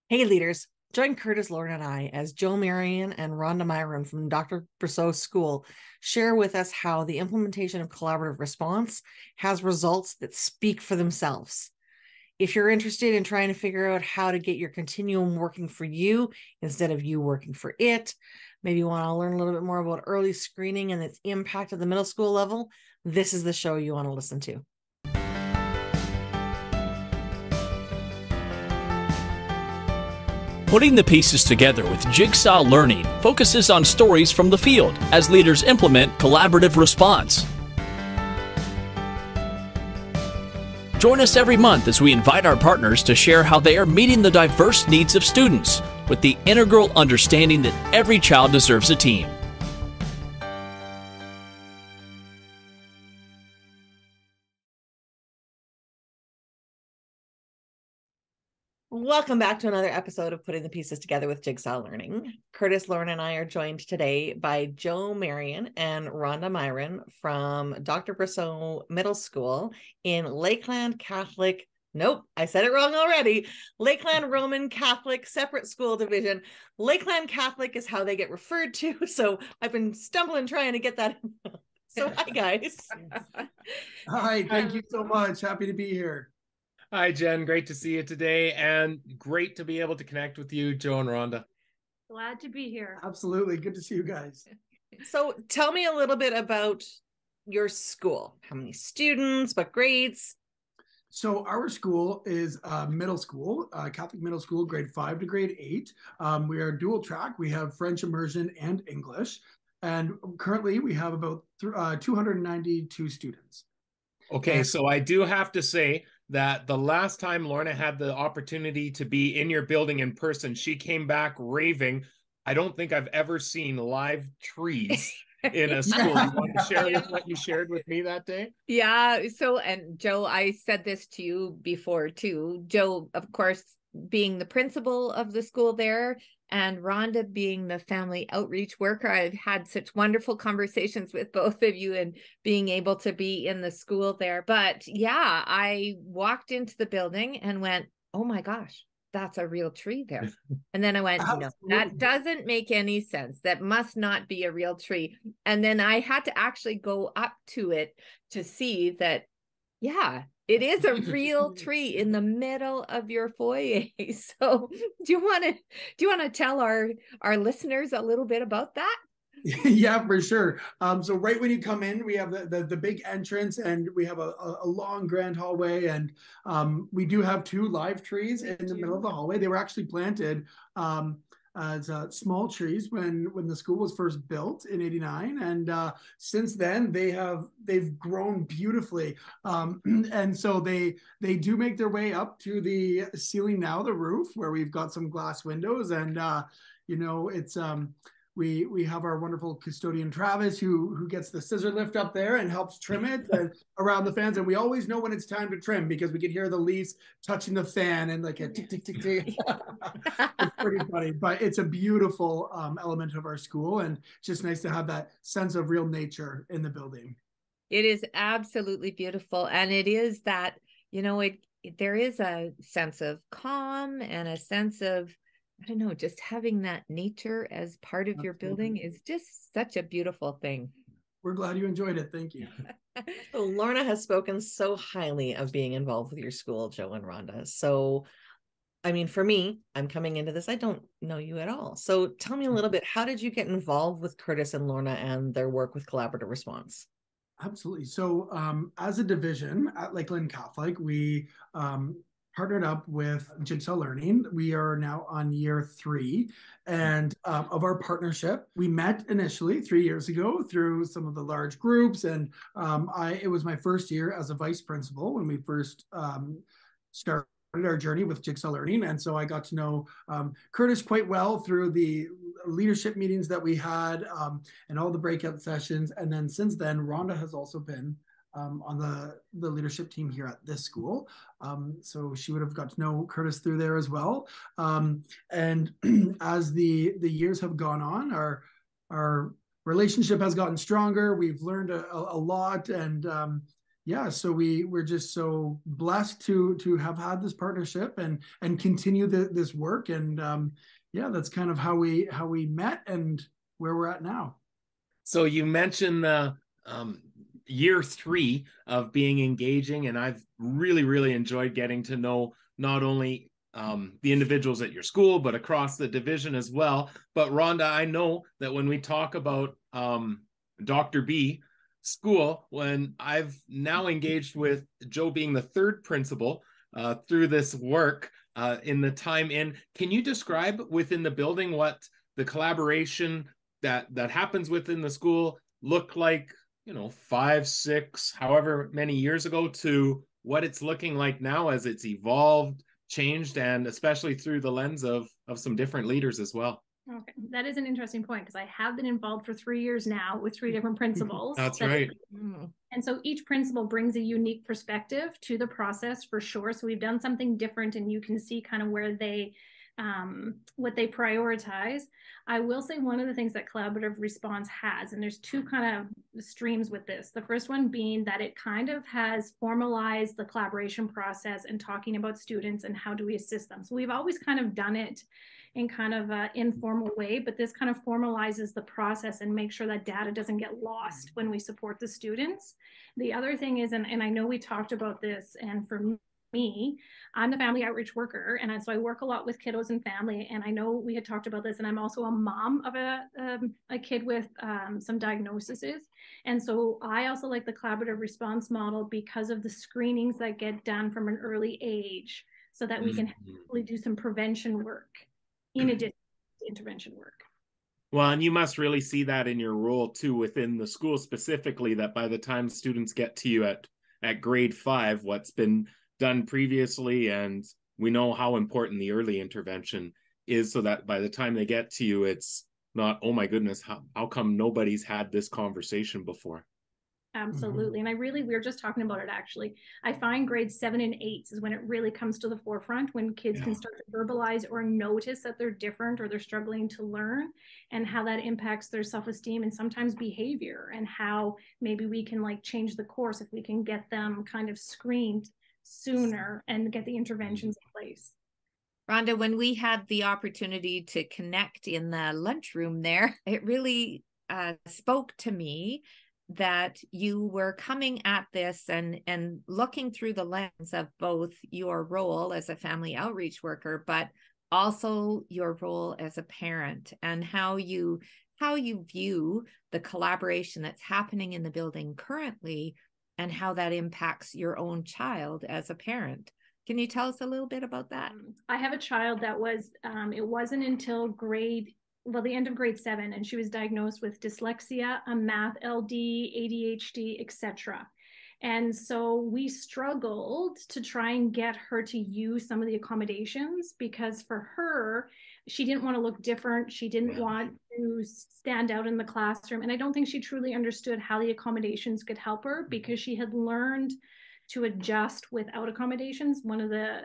Hey leaders, join Kurtis, Lorna, and I as Joe Marion and Rhonda Miron from Dr. Brosseau School share with us how the implementation of collaborative response has results that speak for themselves. If you're interested in trying to figure out how to get your continuum working for you instead of you working for it, maybe you want to learn a little bit more about early screening and its impact at the middle school level, this is the show you want to listen to. Putting the pieces together with Jigsaw Learning focuses on stories from the field as leaders implement collaborative response. Join us every month as we invite our partners to share how they are meeting the diverse needs of students with the integral understanding that every child deserves a team. Welcome back to another episode of Putting the Pieces Together with Jigsaw Learning. Kurtis, Lorna, and I are joined today by Joe Marion and Rhonda Miron from Dr. Brosseau Middle School in Lakeland Catholic, nope, I said it wrong already, Lakeland Roman Catholic Separate School Division. Lakeland Catholic is how they get referred to, so I've been stumbling trying to get that. So hi, guys. Hi, thank you so much. Happy to be here. Hi, Jen. Great to see you today, and great to be able to connect with you, Joe and Rhonda. Glad to be here. Absolutely. Good to see you guys. So tell me a little bit about your school. How many students, what grades? So our school is middle school, Catholic middle school, grade 5 to grade 8. We are dual track. We have French immersion and English. And currently we have about 292 students. Okay, so I do have to say that the last time Lorna had the opportunity to be in your building in person, she came back raving. I don't think I've ever seen live trees in a school. You want to share with what you shared with me that day? Yeah. So, and Joe, I said this to you before too. Joe, of course, being the principal of the school there, and Rhonda being the family outreach worker. I've had such wonderful conversations with both of you and being able to be in the school there. But yeah, I walked into the building and went, oh my gosh, that's a real tree there. And then I went, no, that doesn't make any sense. That must not be a real tree. And then I had to actually go up to it to see that, yeah, it is a real tree in the middle of your foyer. So do you want to tell our listeners a little bit about that? Yeah, for sure. So right when you come in, we have the big entrance, and we have a long grand hallway, and we do have 2 live trees in the middle of the hallway. They were actually planted as small trees when the school was first built in '89, and since then they've grown beautifully, and so they do make their way up to the ceiling now, the roof, where we've got some glass windows, and it's we have our wonderful custodian Travis who gets the scissor lift up there and helps trim it and around the fans, and we always know when it's time to trim because we can hear the leaves touching the fan and like a tick tick tick tick. It's pretty funny, but it's a beautiful element of our school, and it's just nice to have that sense of real nature in the building. It is absolutely beautiful, and it is that, there is a sense of calm and a sense of, I don't know, just having that nature as part of your building is just such a beautiful thing. We're glad you enjoyed it. Thank you. So Lorna has spoken so highly of being involved with your school, Joe and Rhonda. So, I mean, for me, I'm coming into this, I don't know you at all. So tell me a little bit, how did you get involved with Kurtis and Lorna and their work with collaborative response? Absolutely. So as a division at Lakeland Catholic, we partnered up with Jigsaw Learning. We are now on year 3 and of our partnership. We met initially 3 years ago through some of the large groups, and it was my first year as a vice principal when we first started our journey with Jigsaw Learning, and so I got to know Kurtis quite well through the leadership meetings that we had and all the breakout sessions, and then since then Rhonda has also been on the leadership team here at this school. So she would have got to know Kurtis through there as well. And as the years have gone on, our relationship has gotten stronger. We've learned a lot, and yeah, so we're just so blessed to have had this partnership and continue this work. And yeah, that's kind of how we met and where we're at now. So you mentioned the year 3 of being engaging, and I've really enjoyed getting to know not only the individuals at your school, but across the division as well. But Rhonda, I know that when we talk about Dr. B school, when I've now engaged with Joe being the 3rd principal through this work in the time in, can you describe within the building what the collaboration that happens within the school looked like, 5, 6, however many years ago, to what it's looking like now as it's evolved, changed, and especially through the lens of some different leaders as well? Okay, that is an interesting point, because I have been involved for 3 years now with 3 different principals. That's right. And so each principal brings a unique perspective to the process, for sure. So we've done something different, and you can see kind of where they what they prioritize. I will say one of the things that collaborative response has, and there's 2 kind of streams with this. The first one being that it kind of has formalized the collaboration process and talking about students and how do we assist them. So we've always kind of done it in kind of an informal way, but this kind of formalizes the process and makes sure that data doesn't get lost when we support the students. The other thing is, and I know we talked about this, and for me, I'm the family outreach worker, and so I work a lot with kiddos and family, and I know we had talked about this, and I'm also a mom of a kid with some diagnoses, and so I also like the collaborative response model because of the screenings that get done from an early age, so that we can really do some prevention work in addition to intervention work. Well, and you must really see that in your role too within the school specifically, that by the time students get to you at grade 5, what's been done previously, and we know how important the early intervention is, so that by the time they get to you, it's not, oh my goodness, how come nobody's had this conversation before? Absolutely. And we were just talking about it, actually. I find grades 7 and 8 is when it really comes to the forefront, when kids can start to verbalize or notice that they're different or they're struggling to learn, and how that impacts their self-esteem and sometimes behavior, and how maybe we can like change the course if we can get them kind of screened sooner and get the interventions in place. Rhonda, when we had the opportunity to connect in the lunchroom there, it really spoke to me that you were coming at this and looking through the lens of both your role as a family outreach worker, but also your role as a parent, and how you view the collaboration that's happening in the building currently, and how that impacts your own child as a parent. Can you tell us a little bit about that? I have a child that was, it wasn't until the end of grade 7, and she was diagnosed with dyslexia, a math LD, ADHD, etc. And so we struggled to try and get her to use some of the accommodations, because for her, she didn't want to look different. She didn't want to stand out in the classroom. And I don't think she truly understood how the accommodations could help her, because she had learned to adjust without accommodations. One of the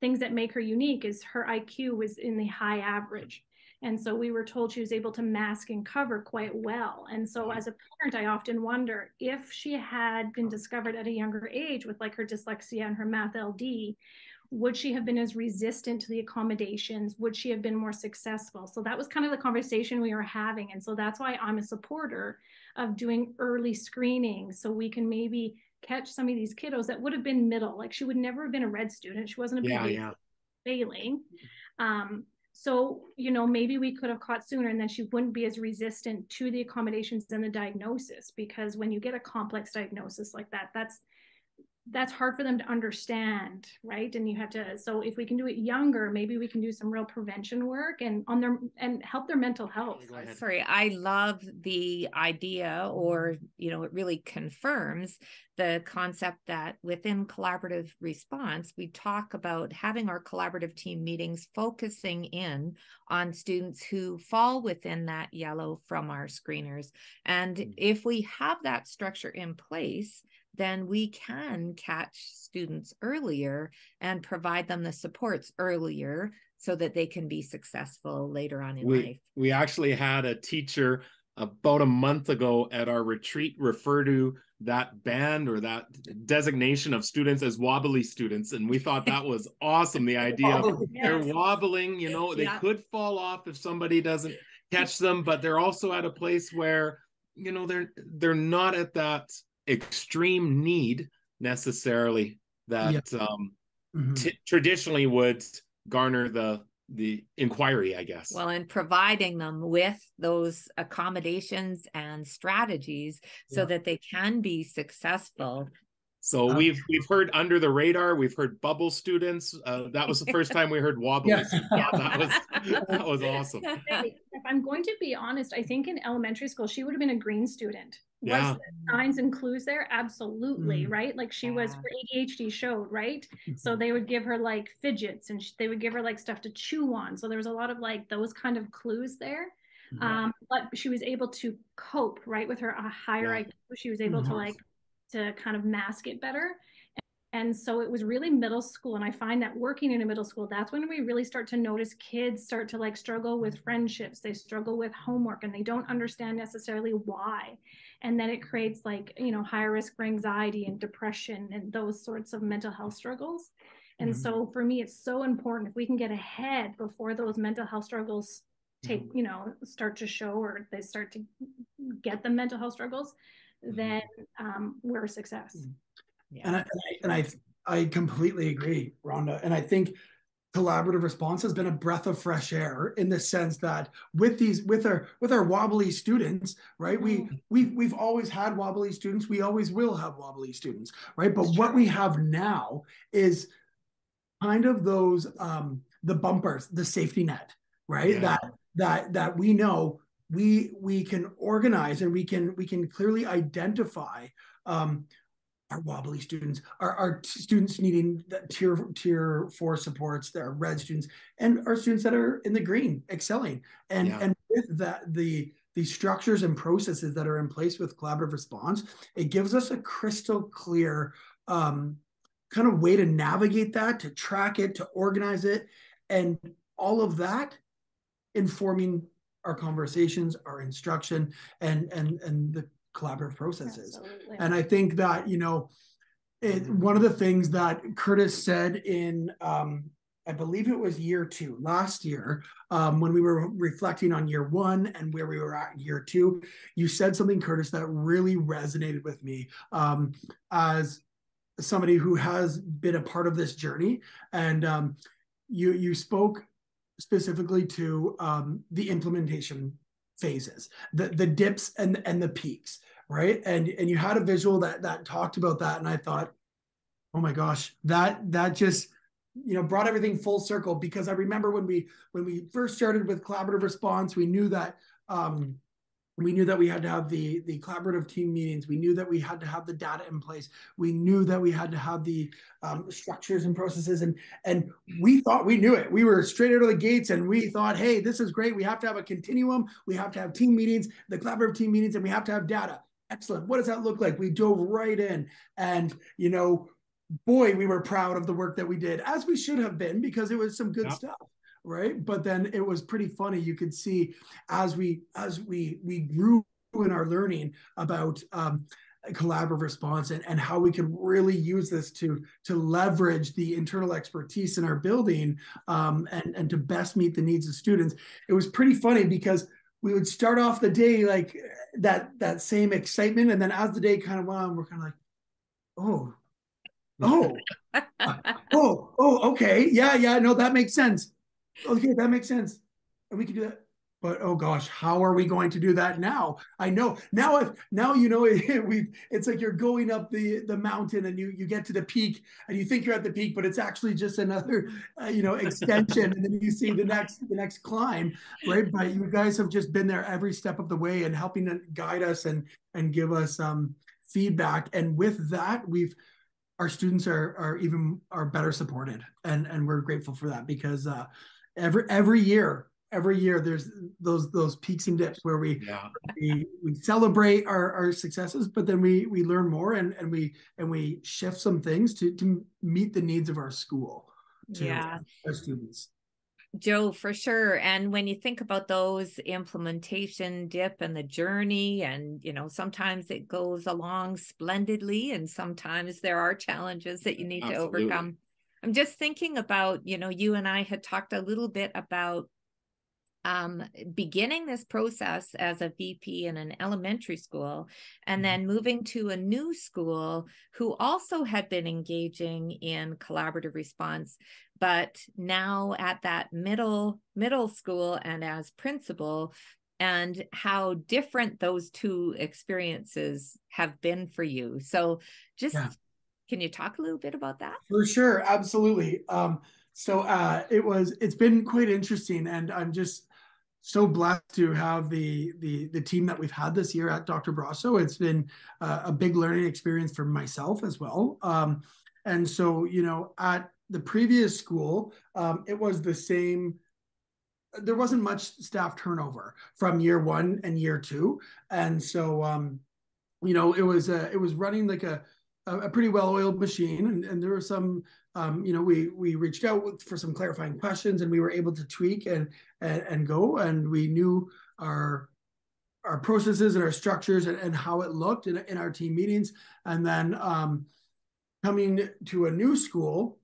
things that make her unique is her IQ was in the high average. And so we were told she was able to mask and cover quite well. And so as a parent, I often wonder, if she had been discovered at a younger age with like her dyslexia and her math LD, would she have been as resistant to the accommodations? Would she have been more successful? So that was kind of the conversation we were having. And so that's why I'm a supporter of doing early screening, so we can maybe catch some of these kiddos that would have been middle. Like, she would never have been a red student. She wasn't a failing. So, maybe we could have caught sooner, and then she wouldn't be as resistant to the accommodations and the diagnosis, because when you get a complex diagnosis like that, that's hard for them to understand, right? And you have to, so if we can do it younger, maybe we can do some real prevention work and help their mental health. Sorry, I love the idea, or, it really confirms the concept that within collaborative response, we talk about having our collaborative team meetings focusing in on students who fall within that yellow from our screeners. And if we have that structure in place, then we can catch students earlier and provide them the supports earlier, so that they can be successful later on in life. We actually had a teacher about a month ago at our retreat refer to that band or that designation of students as wobbly students. And we thought that was awesome. The idea of they're wobbling, you know, they could fall off if somebody doesn't catch them, but they're also at a place where, you know, they're not at that extreme need necessarily that traditionally would garner the inquiry, I guess. Well, and providing them with those accommodations and strategies so that they can be successful. So we've heard under the radar, we've heard bubble students. That was the first time we heard wobbly. That was awesome. If I'm going to be honest, I think in elementary school she would have been a green student. Was the signs and clues there? Absolutely, right? Like she was, her ADHD showed, right? So they would give her like fidgets and they would give her like stuff to chew on. So there was a lot of like those kind of clues there. But she was able to cope, right? With her higher IQ, she was able to kind of mask it better. And so it was really middle school. And I find that working in a middle school, that's when we really start to notice kids start to like struggle with friendships. They struggle with homework and they don't understand necessarily why. And then it creates like, you know, higher risk for anxiety and depression and those sorts of mental health struggles. And so for me, it's so important if we can get ahead before those mental health struggles start to show, or they start to get the mental health struggles, then we're a success. I completely agree, Rhonda. And I think collaborative response has been a breath of fresh air in the sense that with our wobbly students, right? We've always had wobbly students. We always will have wobbly students, right? But what we have now is kind of those the bumpers, the safety net, right? That we know we can organize and we can clearly identify our wobbly students, our students needing tier 4 supports, their red students, and our students that are in the green excelling. And with that, the structures and processes that are in place with collaborative response, it gives us a crystal clear kind of way to navigate that, to track it, to organize it, and all of that informing our conversations, our instruction, and the collaborative processes. Absolutely. And I think that, you know, one of the things that Kurtis said in, I believe it was year 2, last year, when we were reflecting on year 1 and where we were at year 2, you said something, Kurtis, that really resonated with me as somebody who has been a part of this journey. And you spoke specifically to the implementation phases, the dips and the peaks, right? And you had a visual that talked about that, and I thought, oh my gosh, that just, you know, brought everything full circle, because I remember when we first started with collaborative response, we knew that we had to have the collaborative team meetings. We knew that we had to have the data in place. We knew that we had to have the structures and processes. And we thought we knew it. We were straight out of the gates and we thought, hey, this is great. We have to have a continuum. We have to have team meetings, the collaborative team meetings, and we have to have data. Excellent. What does that look like? We dove right in. And, you know, boy, we were proud of the work that we did, as we should have been, because it was some good stuff. Right. But then it was pretty funny. You could see as we grew in our learning about collaborative response and how we can really use this to leverage the internal expertise in our building and to best meet the needs of students. It was pretty funny because we would start off the day like that same excitement. And then as the day kind of went on, we're kind of like, okay. Yeah. No, that makes sense. Okay, that makes sense. And we can do that. But oh gosh, how are we going to do that now? I know now you know it's like you're going up the mountain and you get to the peak and you think you're at the peak, but it's actually just another extension, and then you see the next climb, right? But you guys have just been there every step of the way and helping to guide us and give us feedback. And with that, our students are better supported, and we're grateful for that, because every year there's those peaks and dips where we celebrate our successes, but then we learn more and we shift some things to meet the needs of our school, our students. Joe, for sure. And when you think about those implementation dip and the journey, and, you know, sometimes it goes along splendidly and sometimes there are challenges that you need Absolutely. to overcome. I'm just thinking about, you know, you and I had talked a little bit about beginning this process as a VP in an elementary school, and then moving to a new school who also had been engaging in collaborative response, but now at that middle school and as principal, and how different those two experiences have been for you. So just, can you talk a little bit about that? For sure, absolutely. It's been quite interesting, and I'm just so blessed to have the team that we've had this year at Dr. Brosseau. It's been a big learning experience for myself as well. And so, you know, at the previous school, it was the same. There wasn't much staff turnover from year 1 and year 2. And so, you know, it was running like a pretty well-oiled machine, and there were some, you know, we reached out for some clarifying questions, and we were able to tweak and go, and we knew our processes and our structures and how it looked in our team meetings. And then coming to a new school,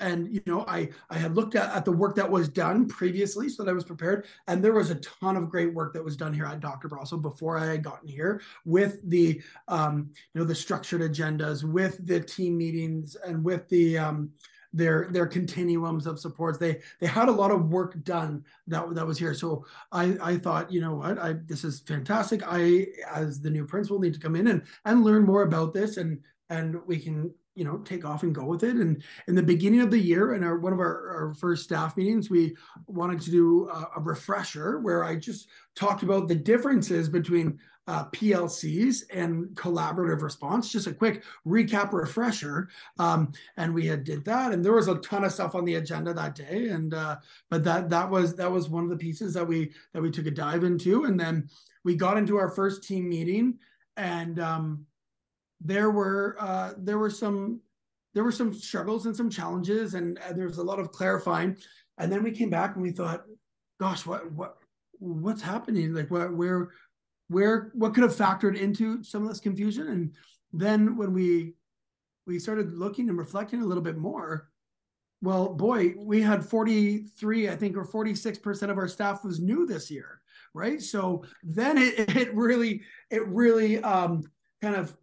and, you know, I had looked at the work that was done previously so that I was prepared. And there was a ton of great work that was done here at Dr. Brosseau before I had gotten here, with the, you know, the structured agendas, with the team meetings, and with the, their continuums of supports. They had a lot of work done that was here. So I thought, you know what, this is fantastic. I, as the new principal, need to come in and learn more about this, and we can, you know, take off and go with it. And in the beginning of the year, in one of our first staff meetings, we wanted to do a refresher where I just talked about the differences between PLCs and collaborative response, just a quick recap refresher. And we did that, and there was a ton of stuff on the agenda that day. And but that was one of the pieces that we took a dive into. And then we got into our first team meeting, and there were some struggles and some challenges, and there was a lot of clarifying. And then we came back and we thought, gosh, what's happening? Like, what could have factored into some of this confusion? And then when we started looking and reflecting a little bit more, well, boy, we had 43, I think, or 46% of our staff was new this year, right? So then it really kind of,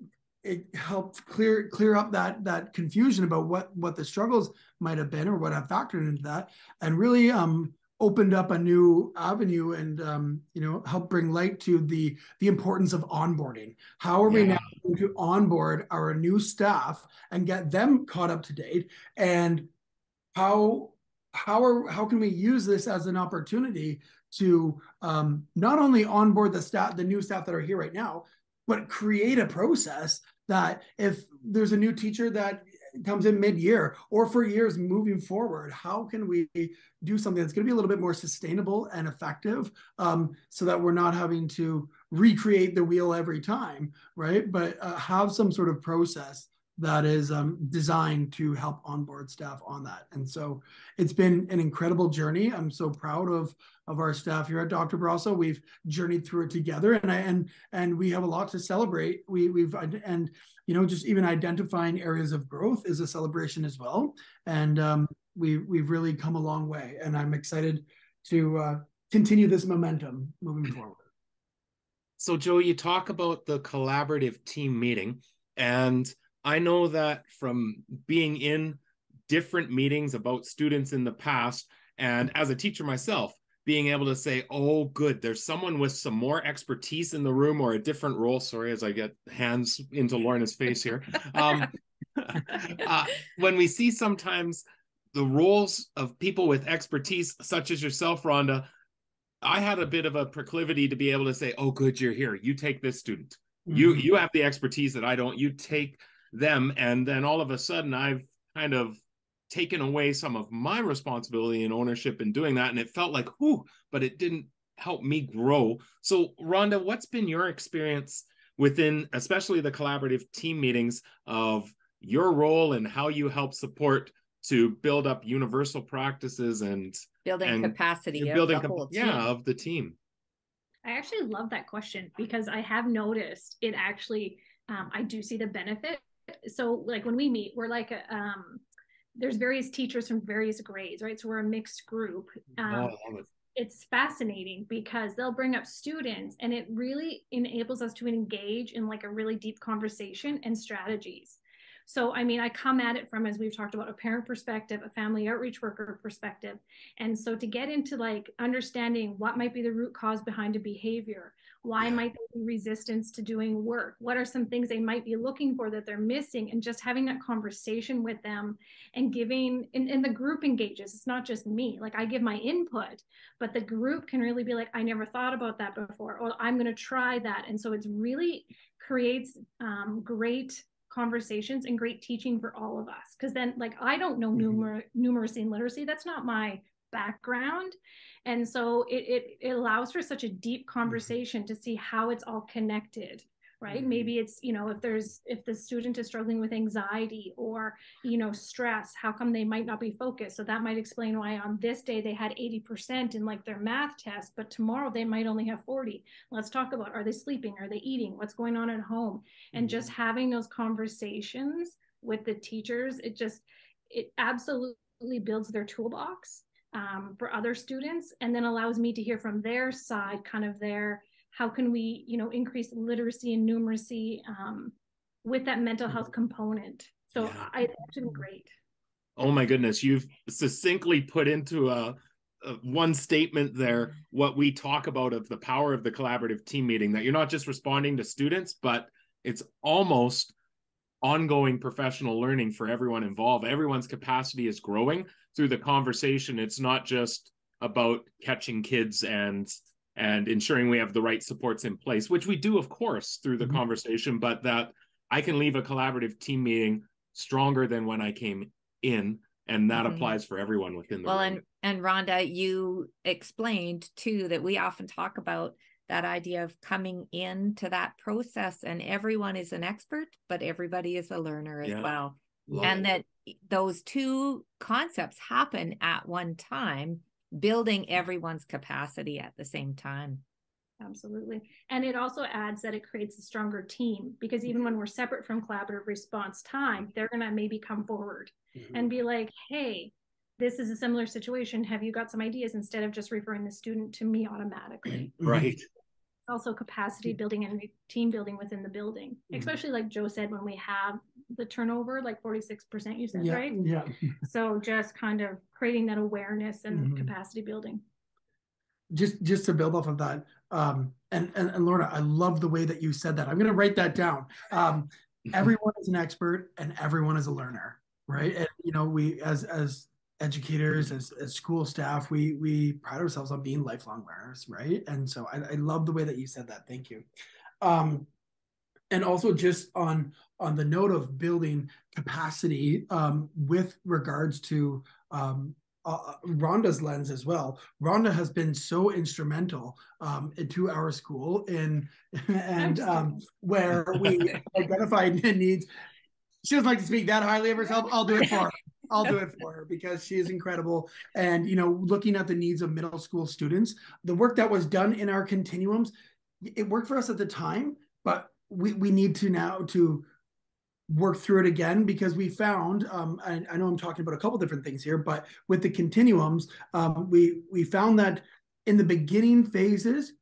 it helped clear up that confusion about what the struggles might have been, or what have factored into that, and really opened up a new avenue, and you know, helped bring light to the importance of onboarding. How are we now going to onboard our new staff and get them caught up to date? And how can we use this as an opportunity to not only onboard the new staff that are here right now, but create a process that if there's a new teacher that comes in mid-year or for years moving forward, how can we do something that's going to be a little bit more sustainable and effective, so that we're not having to recreate the wheel every time, right? But have some sort of process that is designed to help onboard staff on that. And so it's been an incredible journey. I'm so proud of our staff here at Dr. Brosseau. We've journeyed through it together, and we have a lot to celebrate. We've you know, just even identifying areas of growth is a celebration as well. And we've really come a long way, and I'm excited to continue this momentum moving forward. So Joe, you talk about the collaborative team meeting, and I know that from being in different meetings about students in the past, and as a teacher myself, being able to say, oh, good, there's someone with some more expertise in the room, or a different role. Sorry, as I get hands into Lorna's face here. When we see sometimes the roles of people with expertise, such as yourself, Rhonda, I had a bit of a proclivity to be able to say, oh, good, you're here. You take this student. Mm-hmm. You have the expertise that I don't. You take them. And then all of a sudden, I've kind of taken away some of my responsibility and ownership in doing that. And it felt like, whew, but it didn't help me grow. So Rhonda, what's been your experience within, especially the collaborative team meetings, of your role and how you help support to build up universal practices and building capacity building of the whole team. of the team. I actually love that question because I have noticed it actually, I do see the benefit. So like when we meet, we're like, there's various teachers from various grades, right? So we're a mixed group. I love it. It's fascinating because they'll bring up students and it really enables us to engage in like a really deep conversation and strategies. So, I mean, I come at it from, as we've talked about, a parent perspective, a family outreach worker perspective. And so to get into like understanding what might be the root cause behind a behavior, why might there be resistance to doing work? What are some things they might be looking for that they're missing? And just having that conversation with them and giving, and the group engages. It's not just me, like I give my input, but the group can really be like, I never thought about that before, or I'm going to try that. And so it's really creates great conversations and great teaching for all of us. Because then like, I don't know numeracy and literacy. That's not my background. And so it allows for such a deep conversation to see how it's all connected, right? Maybe it's, you know, if the student is struggling with anxiety or, you know, stress, how come they might not be focused? So that might explain why on this day they had 80% in like their math test, but tomorrow they might only have 40. Let's talk about, are they sleeping? Are they eating? What's going on at home? And just having those conversations with the teachers, it absolutely builds their toolbox for other students, and then allows me to hear from their side, kind of how can we, you know, increase literacy and numeracy with that mental health component. So it's been great. Oh my goodness, you've succinctly put into a one statement there what we talk about of the power of the collaborative team meeting, that you're not just responding to students, but it's almost ongoing professional learning for everyone involved. Everyone's capacity is growing through the conversation. It's not just about catching kids and ensuring we have the right supports in place, which we do, of course, through the conversation, but that I can leave a collaborative team meeting stronger than when I came in. And that applies for everyone within the room. And Rhonda, you explained too, that we often talk about that idea of coming into that process, and everyone is an expert, but everybody is a learner as well. And that those two concepts happen at one time, building everyone's capacity at the same time. Absolutely. And it also adds that it creates a stronger team, because even when we're separate from collaborative response time, they're going to maybe come forward and be like, hey, this is a similar situation. Have you got some ideas, instead of just referring the student to me automatically? Right. Also capacity building and team building within the building, especially like Joe said, when we have the turnover, like 46% you said, right? Yeah. So just kind of creating that awareness and capacity building. Just to build off of that, and Lorna, I love the way that you said that. I'm going to write that down. Everyone is an expert and everyone is a learner, right? And you know, we as educators, as school staff, we pride ourselves on being lifelong learners, right? And so I love the way that you said that. Thank you. And also just on the note of building capacity with regards to Rhonda's lens as well. Rhonda has been so instrumental to our school where we identified needs. She doesn't like to speak that highly of herself. I'll do it for her. I'll do it for her because she is incredible. And, you know, looking at the needs of middle school students, the work that was done in our continuums, it worked for us at the time, but we need to now to work through it again, because we found, I know I'm talking about a couple different things here, but with the continuums, we found that in the beginning phases,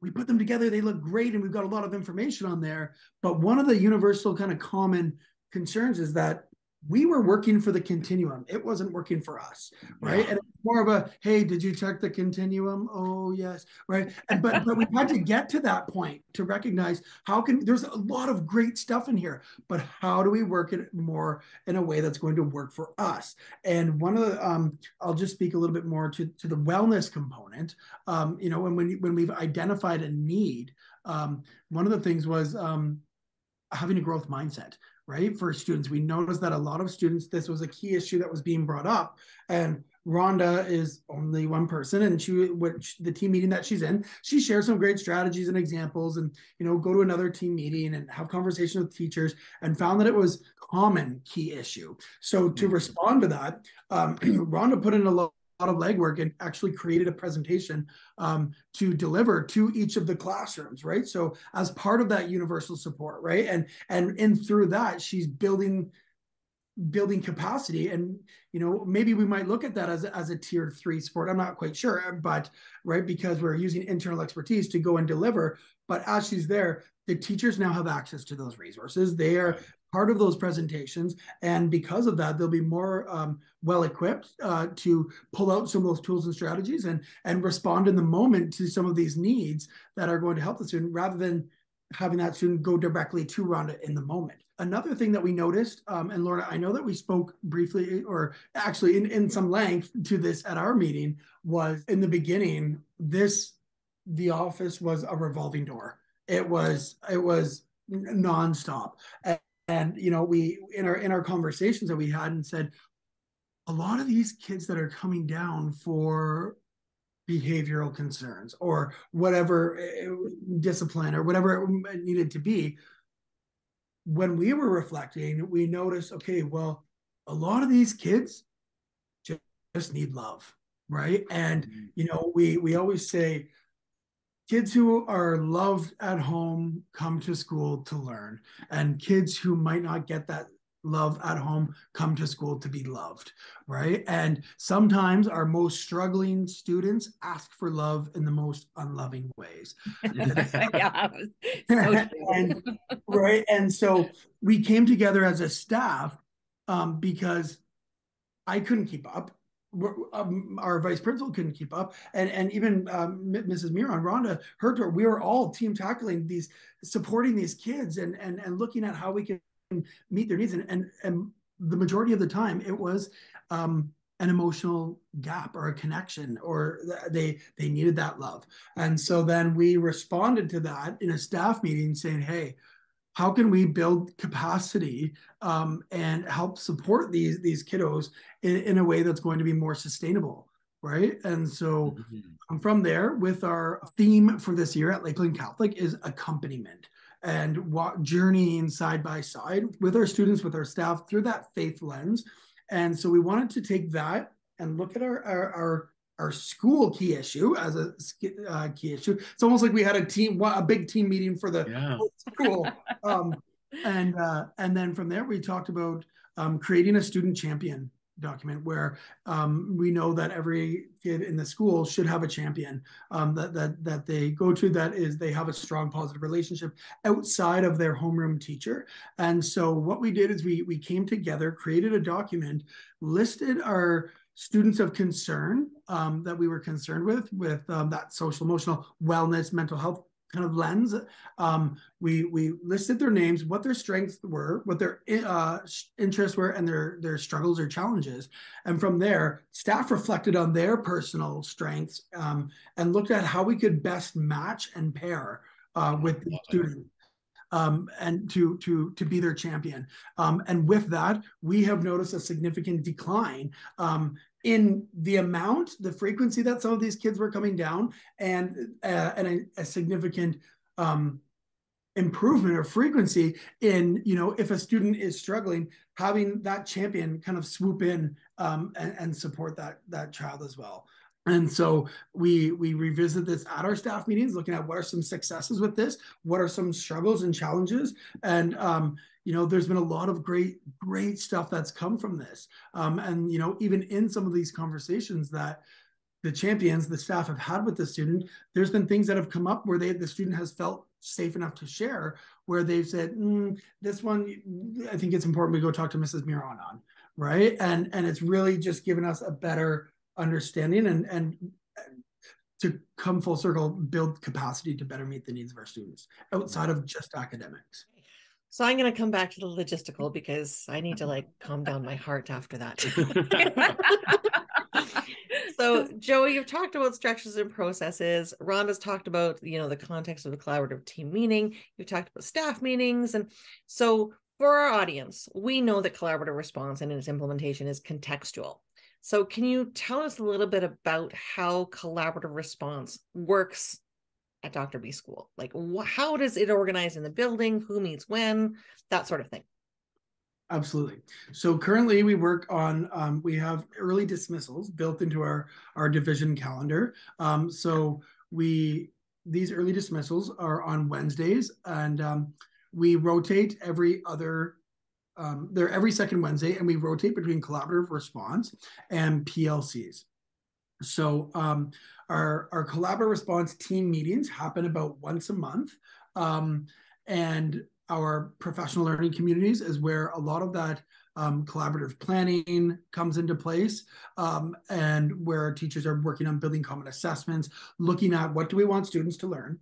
we put them together, they look great, and we've got a lot of information on there. But one of the universal kind of common concerns is that we were working for the continuum. It wasn't working for us, right? And it's more of a, hey, did you check the continuum? Oh, yes, right? And but we had to get to that point to recognize there's a lot of great stuff in here, but how do we work it more in a way that's going to work for us? And one of the, I'll just speak a little bit more to the wellness component. You know, when we've identified a need, one of the things was having a growth mindset, right? For students, we noticed that a lot of students, this was a key issue that was being brought up. And Rhonda is only one person, and the team meeting that she's in, she shares some great strategies and examples, and go to another team meeting and have conversations with teachers, and found that it was common key issue. So to respond to that, Rhonda put in a lot of legwork and actually created a presentation to deliver to each of the classrooms, right? So as part of that universal support, right? And through that, she's building capacity. And maybe we might look at that as a tier 3 sport. I'm not quite sure, but right, because we're using internal expertise to go and deliver. But as she's there, the teachers now have access to those resources. They are part of those presentations, and because of that, they'll be more well equipped to pull out some of those tools and strategies and respond in the moment to some of these needs that are going to help the student, rather than having that student go directly to Rhonda in the moment. Another thing that we noticed, and Lorna, I know that we spoke briefly, or actually in some length to this at our meeting, was in the beginning, the office was a revolving door. It was nonstop. And we in our conversations that we had, and said, a lot of these kids that are coming down for behavioral concerns or whatever, discipline or whatever it needed to be, when we were reflecting, we noticed, okay, well, a lot of these kids just need love, right? And we always say, kids who are loved at home come to school to learn, and kids who might not get that love at home come to school to be loved, right? And sometimes our most struggling students ask for love in the most unloving ways. Yeah, so right. And so we came together as a staff because I couldn't keep up. Our vice principal couldn't keep up, and even Mrs. Miron, Rhonda, we were all team tackling supporting these kids and looking at how we can meet their needs, and the majority of the time it was an emotional gap or a connection, or they needed that love. And so then we responded to that in a staff meeting, saying, hey, how can we build capacity and help support these kiddos in a way that's going to be more sustainable, right? And so from there, with our theme for this year at Lakeland Catholic is accompaniment, and journeying side by side with our students, with our staff, through that faith lens. And so we wanted to take that and look at our school key issue as a key issue. It's almost like we had a big team meeting for the whole school. And then from there, we talked about creating a student champion document, where we know that every kid in the school should have a champion that they go to, that is, they have a strong positive relationship outside of their homeroom teacher. And so what we did is we came together, created a document, listed our students of concern that we were concerned with that social emotional wellness, mental health kind of lens. We listed their names, what their strengths were, what their interests were, and their struggles or challenges. And from there, staff reflected on their personal strengths and looked at how we could best match and pair with the student. And to be their champion. And with that, we have noticed a significant decline in the frequency that some of these kids were coming down, and a significant improvement or frequency in, if a student is struggling, having that champion kind of swoop in and support that child as well. And so we revisit this at our staff meetings, looking at what are some successes with this, what are some struggles and challenges. And, there's been a lot of great stuff that's come from this. And, even in some of these conversations that the champions, the staff have had with the student, there's been things that have come up where the student has felt safe enough to share, where they've said, this one, I think it's important we go talk to Mrs. Miron on, right? And it's really just given us a better understanding and to come full circle, build capacity to better meet the needs of our students outside of just academics. So I'm going to come back to the logistical, because I need to calm down my heart after that. So Joe, you've talked about structures and processes. Rhonda's talked about, the context of the collaborative team meeting. You've talked about staff meetings. And so for our audience, we know that collaborative response and its implementation is contextual. So can you tell us a little bit about how collaborative response works at Dr. B School? Like, how does it organize in the building? Who meets when? That sort of thing. Absolutely. So currently we work on, we have early dismissals built into our division calendar. So these early dismissals are on Wednesdays, and we rotate they're every second Wednesday, and we rotate between collaborative response and PLCs. So our collaborative response team meetings happen about once a month. And our professional learning communities is where a lot of that collaborative planning comes into place, and where teachers are working on building common assessments, looking at what do we want students to learn?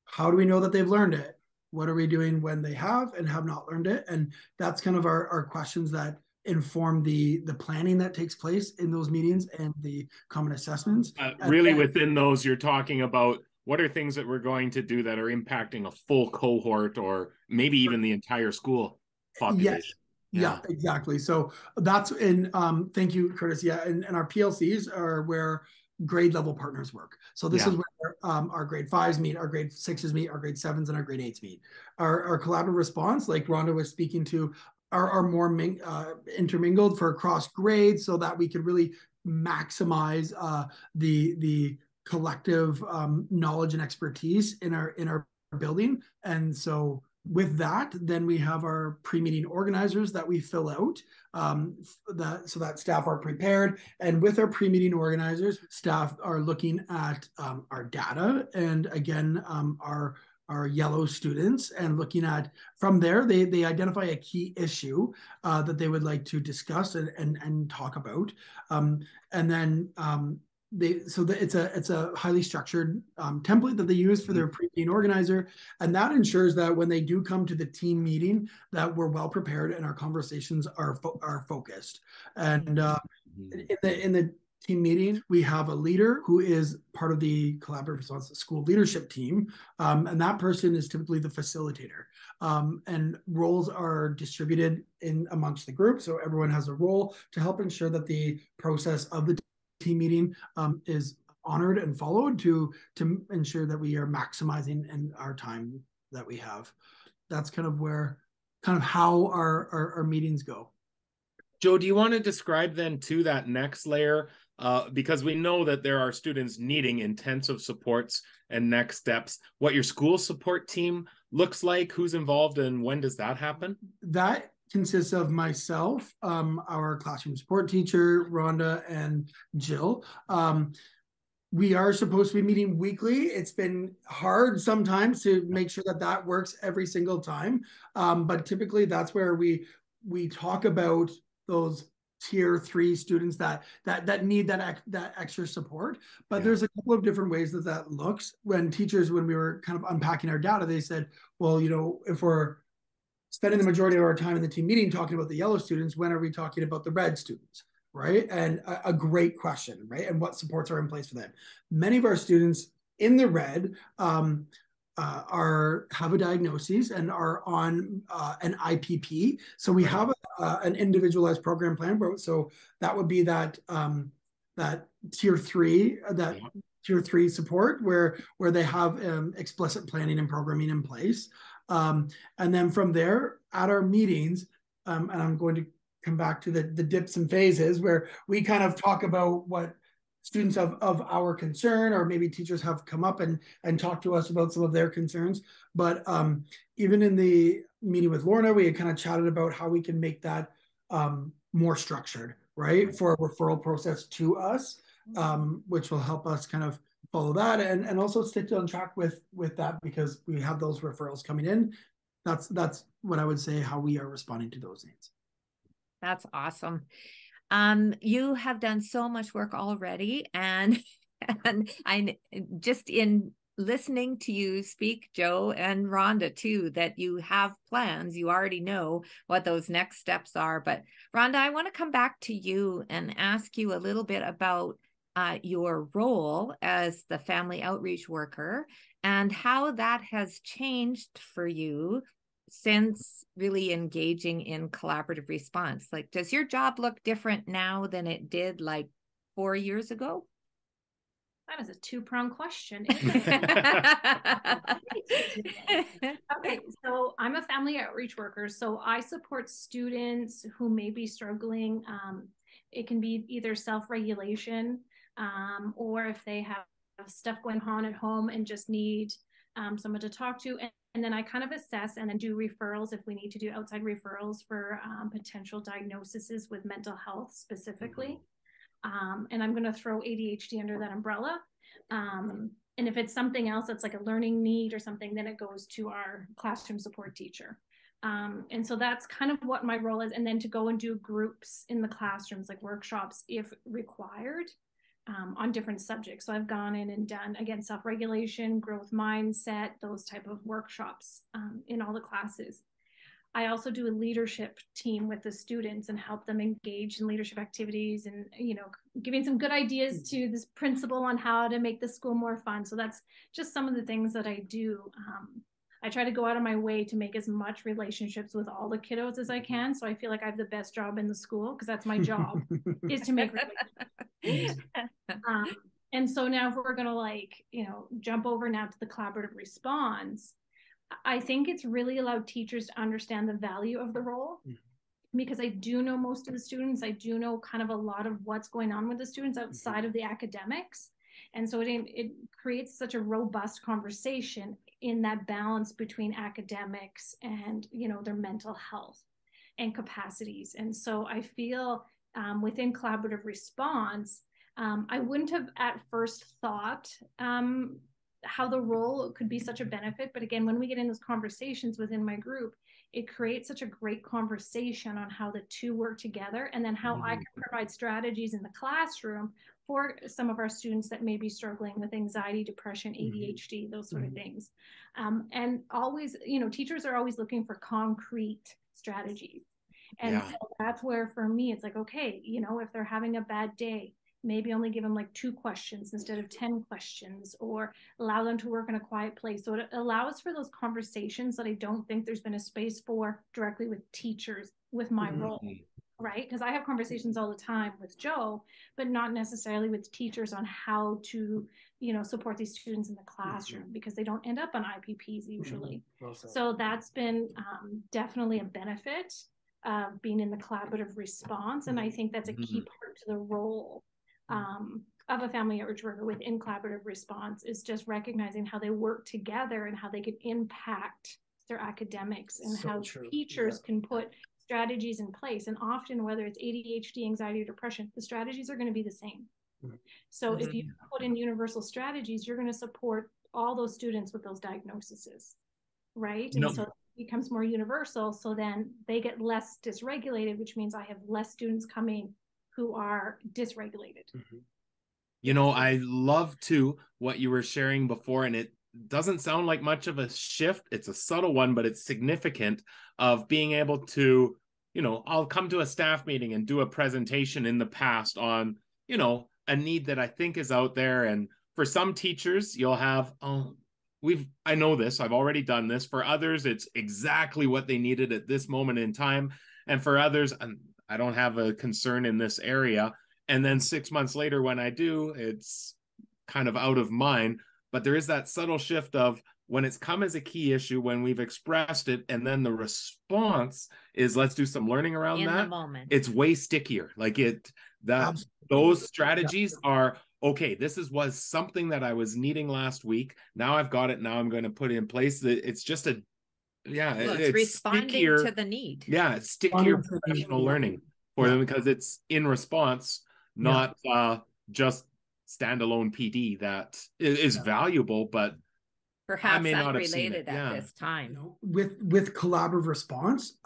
How do we know that they've learned it? What are we doing when they have and have not learned it? And that's kind of our questions that inform the planning that takes place in those meetings and the common assessments. Really, within those, you're talking about what are things that we're going to do that are impacting a full cohort or maybe even the entire school population. Yes. Yeah, exactly. So that's in, thank you, Kurtis. Yeah, and our PLCs are where grade level partners work. So this is where our grade 5s meet, our grade 6s meet, our grade 7s, and our grade 8s meet. Our collaborative response, like Rhonda was speaking to, are more intermingled for across grades, so that we could really maximize the collective knowledge and expertise in our building. And so with that, then we have our pre-meeting organizers that we fill out, so that staff are prepared. And with our pre-meeting organizers, staff are looking at our data, and again, our yellow students, and looking at, from there, they identify a key issue that they would like to discuss and talk about. And then it's a highly structured template that they use for their pre-meeting organizer, and that ensures that when they do come to the team meeting, that we're well prepared and our conversations are focused. And in the team meeting, we have a leader who is part of the collaborative response school leadership team, and that person is typically the facilitator. And roles are distributed in amongst the group, so everyone has a role to help ensure that the process of the team meeting is honored and followed to ensure that we are maximizing in our time that we have. That's kind of how our meetings go. Joe, do you want to describe then to that next layer? Because we know that there are students needing intensive supports and next steps, what your school support team looks like, who's involved, and when does that happen? That consists of myself, our classroom support teacher, Rhonda, and Jill. We are supposed to be meeting weekly. It's been hard sometimes to make sure that works every single time. But typically that's where we talk about those tier 3 students that need that extra support. But there's a couple of different ways that looks. When we were kind of unpacking our data, they said, well, if we're spending the majority of our time in the team meeting talking about the yellow students, when are we talking about the red students, right? And a great question, right? And what supports are in place for them. Many of our students in the red have a diagnosis and are on an IPP. So we have an individualized program plan. So that would be that tier 3, tier 3 support where they have explicit planning and programming in place. And then from there, at our meetings, and I'm going to come back to the dips and phases where we kind of talk about what students of our concern, or maybe teachers have come up and talked to us about some of their concerns. But even in the meeting with Lorna, we had kind of chatted about how we can make that more structured, right, for a referral process to us, which will help us kind of follow that and also stick on track with that, because we have those referrals coming in. That's what I would say, how we are responding to those needs. That's awesome. You have done so much work already, and I just in listening to you speak, Joe and Rhonda too, that you have plans. You already know what those next steps are. But Rhonda, I want to come back to you and ask you a little bit about your role as the family outreach worker and how that has changed for you since really engaging in collaborative response? Like, does your job look different now than it did like 4 years ago? That is a two-pronged question, isn't it? Okay, so I'm a family outreach worker, so I support students who may be struggling. It can be either self-regulation, or if they have stuff going on at home and just need someone to talk to. And then I kind of assess and then do referrals if we need to do outside referrals for potential diagnoses with mental health specifically. And I'm going to throw ADHD under that umbrella. And if it's something else that's like a learning need or something, then it goes to our classroom support teacher. And so that's kind of what my role is. And then to go and do groups in the classrooms, like workshops, if required, on different subjects. So I've gone in and done, again, self-regulation, growth mindset, those type of workshops in all the classes. I also do a leadership team with the students and help them engage in leadership activities and, you know, giving some good ideas to this principal on how to make the school more fun. So that's just some of the things that I do. I try to go out of my way to make as much relationships with all the kiddos as I can. So I feel like I have the best job in the school because that's my job is to make relationships. And so now if we're going to like, you know, jump over now to the collaborative response, I think it's really allowed teachers to understand the value of the role, because I do know most of the students. I do know kind of a lot of what's going on with the students outside of the academics. And so it creates such a robust conversation in that balance between academics and, you know, their mental health and capacities. And so I feel within collaborative response, I wouldn't have at first thought how the role could be such a benefit. But again, when we get in those conversations within my group, it creates such a great conversation on how the two work together, and then how I can provide strategies in the classroom for some of our students that may be struggling with anxiety, depression, ADHD, those sort of things. And always, you know, teachers are always looking for concrete strategies. And so that's where, for me, it's like, okay, you know, if they're having a bad day, maybe only give them like 2 questions instead of 10 questions, or allow them to work in a quiet place. So it allows for those conversations that I don't think there's been a space for directly with teachers with my role, right? Because I have conversations all the time with Joe, but not necessarily with teachers on how to, you know, support these students in the classroom, because they don't end up on IPPs usually. So that's been definitely a benefit of being in the collaborative response. And I think that's a key part to the role of a family outreach worker within collaborative response, is just recognizing how they work together and how they can impact their academics, and how teachers can put strategies in place. And often, whether it's ADHD, anxiety, or depression, the strategies are going to be the same. So if you put in universal strategies, you're going to support all those students with those diagnoses, right? And so it becomes more universal. So then they get less dysregulated, which means I have less students coming who are dysregulated. You know, I love too what you were sharing before, and it doesn't sound like much of a shift. It's a subtle one, but it's significant, of being able to, you know, I'll come to a staff meeting and do a presentation in the past on, you know, a need that I think is out there. And for some teachers, you'll have, I know this, I've already done this. For others, it's exactly what they needed at this moment in time. And for others, I don't have a concern in this area. And then 6 months later, when I do, it's kind of out of mind. But there is that subtle shift of when it's come as a key issue, when we've expressed it, and then the response is let's do some learning around in that. The moment. It's way stickier. Like those strategies are, okay, was something that I was needing last week. Now I've got it. Now I'm going to put it in place. It's just it's responding stickier, to the need. Yeah, it's stickier professional learning for them, because it's in response, not just standalone PD that is valuable, but perhaps unrelated at this time. You know, with collaborative response,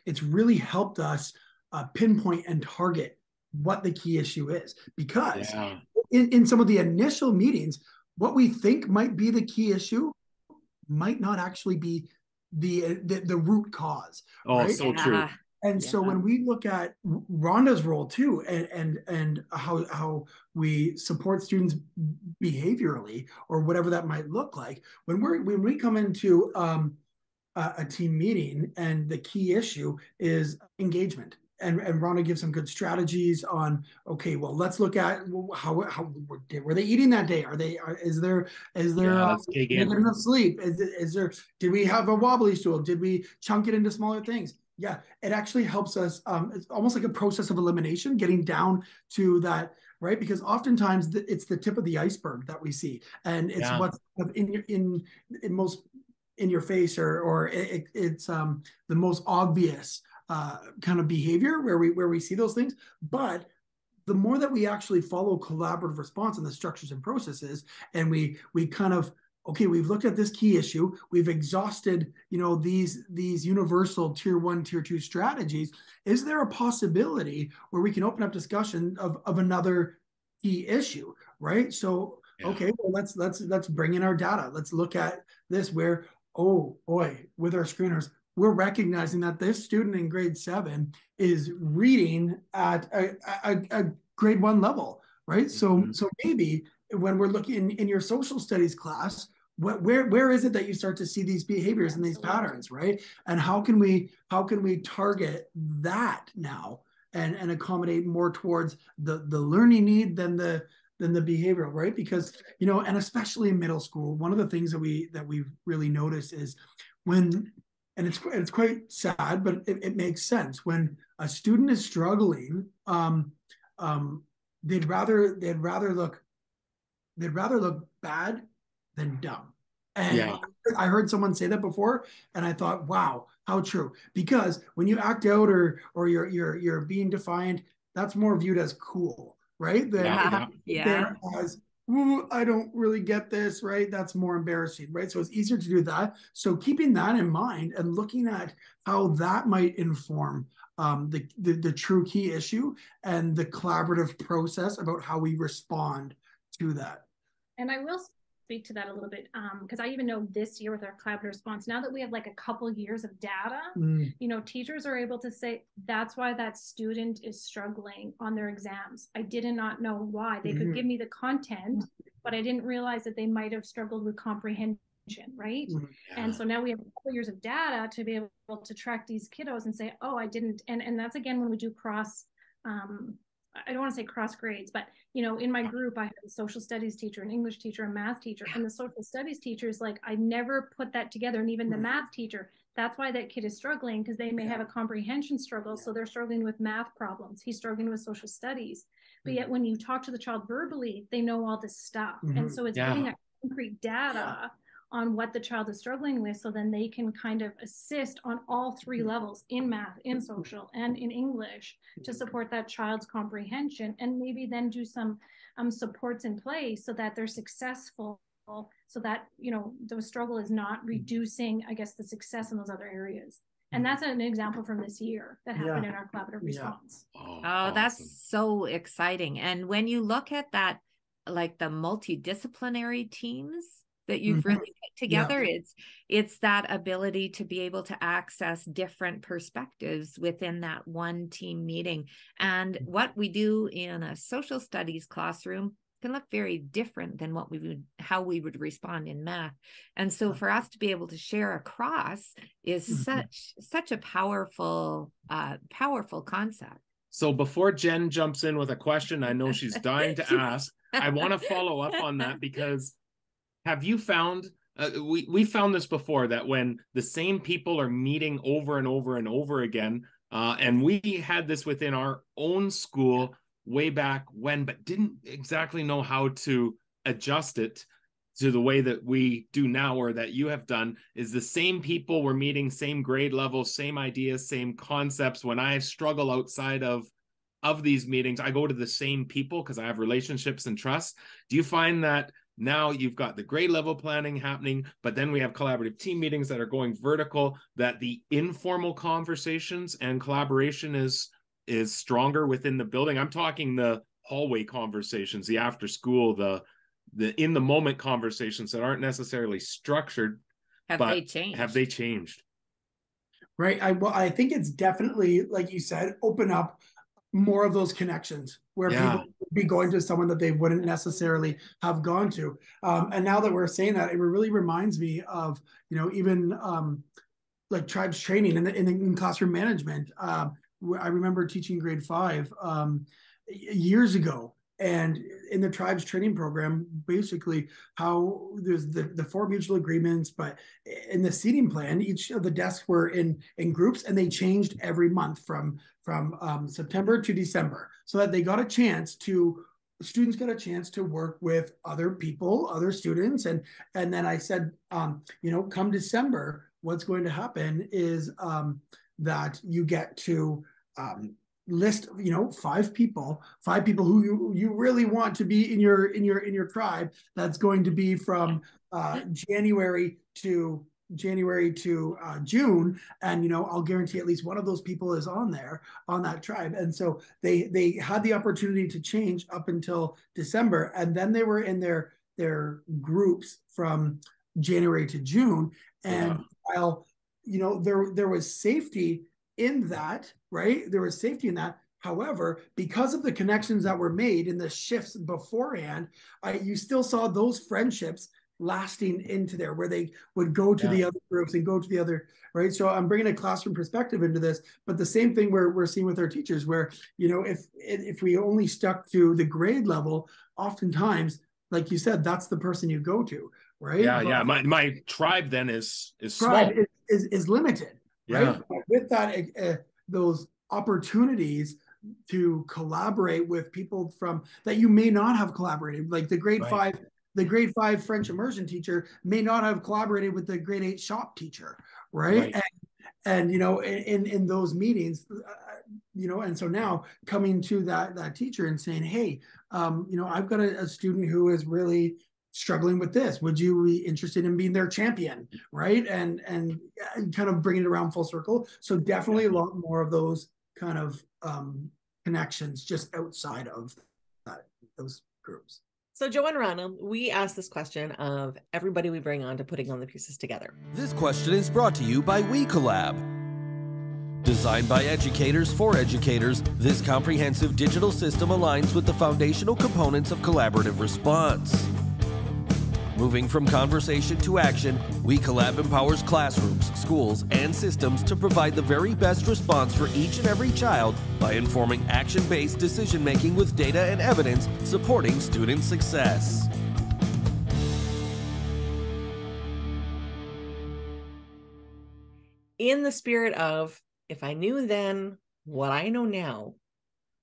it's really helped us pinpoint and target what the key issue is, because in some of the initial meetings, what we think might be the key issue might not actually be the root cause. Right? So true. And so when we look at Rhonda's role too, and how we support students behaviorally, or whatever that might look like, when we come into a team meeting, and the key issue is engagement. And Rhonda gives some good strategies on, okay, well, let's look at how were they eating that day? Is there let's dig in. enough sleep? Is there, did we have a wobbly stool? Did we chunk it into smaller things? Yeah, it actually helps us. It's almost like a process of elimination, getting down to that, right? Because oftentimes it's the tip of the iceberg that we see, and it's what's in most in your face, or it's the most obvious kind of behavior where we see those things. But the more that we actually follow collaborative response and the structures and processes, and we kind of, okay, we've looked at this key issue, we've exhausted, these universal tier 1, tier 2 strategies. Is there a possibility where we can open up discussion of another key issue, right? So, okay, well, let's bring in our data. Let's look at this where, oh boy, with our screeners, we're recognizing that this student in grade 7 is reading at a grade 1 level, right? So maybe when we're looking in your social studies class, where is it that you start to see these behaviors and these patterns, right? And how can we target that now and accommodate more towards the learning need than the behavioral, right? Because, and especially in middle school, one of the things that we've really noticed is when, and it's quite sad, but it makes sense, when a student is struggling, they'd rather look bad than dumb. And I heard someone say that before, and I thought, wow, how true. Because when you act out or you're being defiant, that's more viewed as cool, right? As, ooh, I don't really get this, right? That's more embarrassing, right? So it's easier to do that. So keeping that in mind and looking at how that might inform the true key issue and the collaborative process about how we respond to that. And I will speak to that a little bit, because I even know this year with our collaborative response, now that we have like a couple years of data, teachers are able to say, that's why that student is struggling on their exams. I did not know why. They could give me the content, but I didn't realize that they might have struggled with comprehension, right? And so now we have a couple years of data to be able to track these kiddos and say, oh, I didn't. And that's, again, when we do cross, I don't want to say cross grades, but in my group, I have a social studies teacher, an English teacher, a math teacher, and the social studies teacher is like, I never put that together. And even the math teacher, that's why that kid is struggling, because they may have a comprehension struggle. So they're struggling with math problems. He's struggling with social studies. But yet when you talk to the child verbally, they know all this stuff. And so it's getting that concrete data on what the child is struggling with, so then they can kind of assist on all 3 levels, in math, in social, and in English, to support that child's comprehension, and maybe then do some supports in place so that they're successful, so that the struggle is not reducing, I guess, the success in those other areas. And that's an example from this year that happened in our collaborative response. Oh, awesome. That's so exciting. And when you look at that, like the multidisciplinary teams that you've really put together, it's that ability to be able to access different perspectives within that one team meeting. And what we do in a social studies classroom can look very different than how we would respond in math. And so for us to be able to share across is such a powerful concept. So before Jen jumps in with a question I know she's dying to ask, I want to follow up on that, because have you found, we found this before, that when the same people are meeting over and over and over again, and we had this within our own school way back when, but didn't exactly know how to adjust it to the way that we do now, or that you have done, is the same people were meeting, same grade level, same ideas, same concepts. When I struggle outside of these meetings, I go to the same people because I have relationships and trust. Do you find that now you've got the grade level planning happening, but then we have collaborative team meetings that are going vertical, that the informal conversations and collaboration is stronger within the building? I'm talking the hallway conversations, the after school, the in the moment conversations that aren't necessarily structured. Have they changed? Right. I think it's definitely, like you said, open up more of those connections where people would be going to someone that they wouldn't necessarily have gone to. And now that we're saying that, it really reminds me of, even like tribes training in classroom management. I remember teaching grade 5 years ago, and in the tribes training program, basically how there's the 4 mutual agreements, but in the seating plan, each of the desks were in groups, and they changed every month from September to December, so that students got a chance to work with other people, other students. And then I said, come December, what's going to happen is that you get to list 5 people who you really want to be in your tribe. That's going to be from January to June, and I'll guarantee at least one of those people is on that tribe. And so they had the opportunity to change up until December, and then they were in their groups from January to June. And while there was safety in that, right? There was safety in that. However, because of the connections that were made in the shifts beforehand, you still saw those friendships lasting into there, where they would go to the other groups and go to the other, right? So I'm bringing a classroom perspective into this, but the same thing we're seeing with our teachers, where if we only stuck to the grade level, oftentimes, like you said, that's the person you go to, right? Yeah. My tribe then is small. Tribe is limited, right? But with that, those opportunities to collaborate with people from that you may not have collaborated, like the grade 5 French immersion teacher may not have collaborated with the grade 8 shop teacher, right? And in those meetings, and so now coming to that teacher and saying, hey, I've got a student who is really struggling with this. Would you be interested in being their champion, right? And kind of bringing it around full circle. So definitely a lot more of those kind of connections just outside of those groups. So Joe and Rhonda, we asked this question of everybody we bring on to putting on the pieces together. This question is brought to you by WeCollab. Designed by educators for educators, this comprehensive digital system aligns with the foundational components of collaborative response. Moving from conversation to action, WeCollab empowers classrooms, schools, and systems to provide the very best response for each and every child by informing action-based decision-making with data and evidence supporting student success. In the spirit of, if I knew then what I know now,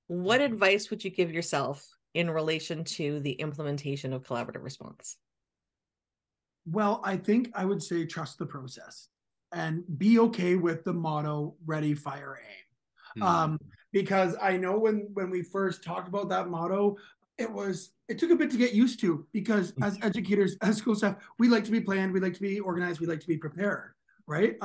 what advice would you give yourself in relation to the implementation of collaborative response? Well, I think I would say trust the process and be okay with the motto, ready, fire, aim. Because I know when we first talked about that motto, it took a bit to get used to, because as educators, as school staff, we like to be planned, we like to be organized, we like to be prepared, right?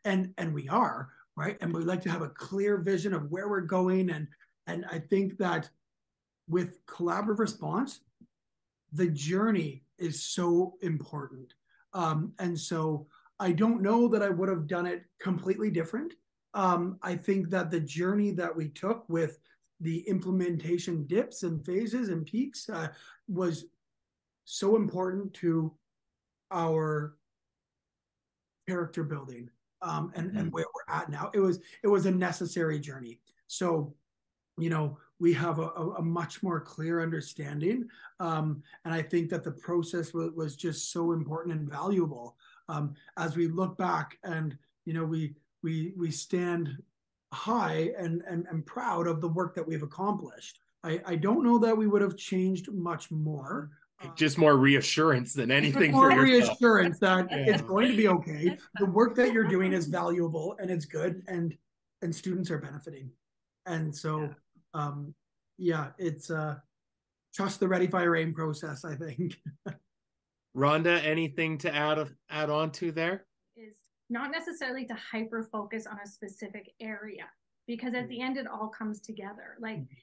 And we are, right? And we like to have a clear vision of where we're going. And I think that with collaborative response, the journey is so important. And so I don't know that I would have done it completely different. I think that the journey that we took with the implementation dips and phases and peaks was so important to our character building and where we're at now. It was a necessary journey. So, we have a much more clear understanding. And I think that the process was just so important and valuable. As we look back and, we stand high and proud of the work that we've accomplished. I don't know that we would have changed much more. Just more reassurance than anything more for yourself. Reassurance that it's going to be okay. The work that you're doing is valuable and it's good, and students are benefiting. And so, it's trust the ready, fire, aim process, I think. Rhonda, anything to add on to there? Is not necessarily to hyper focus on a specific area, because at the end it all comes together.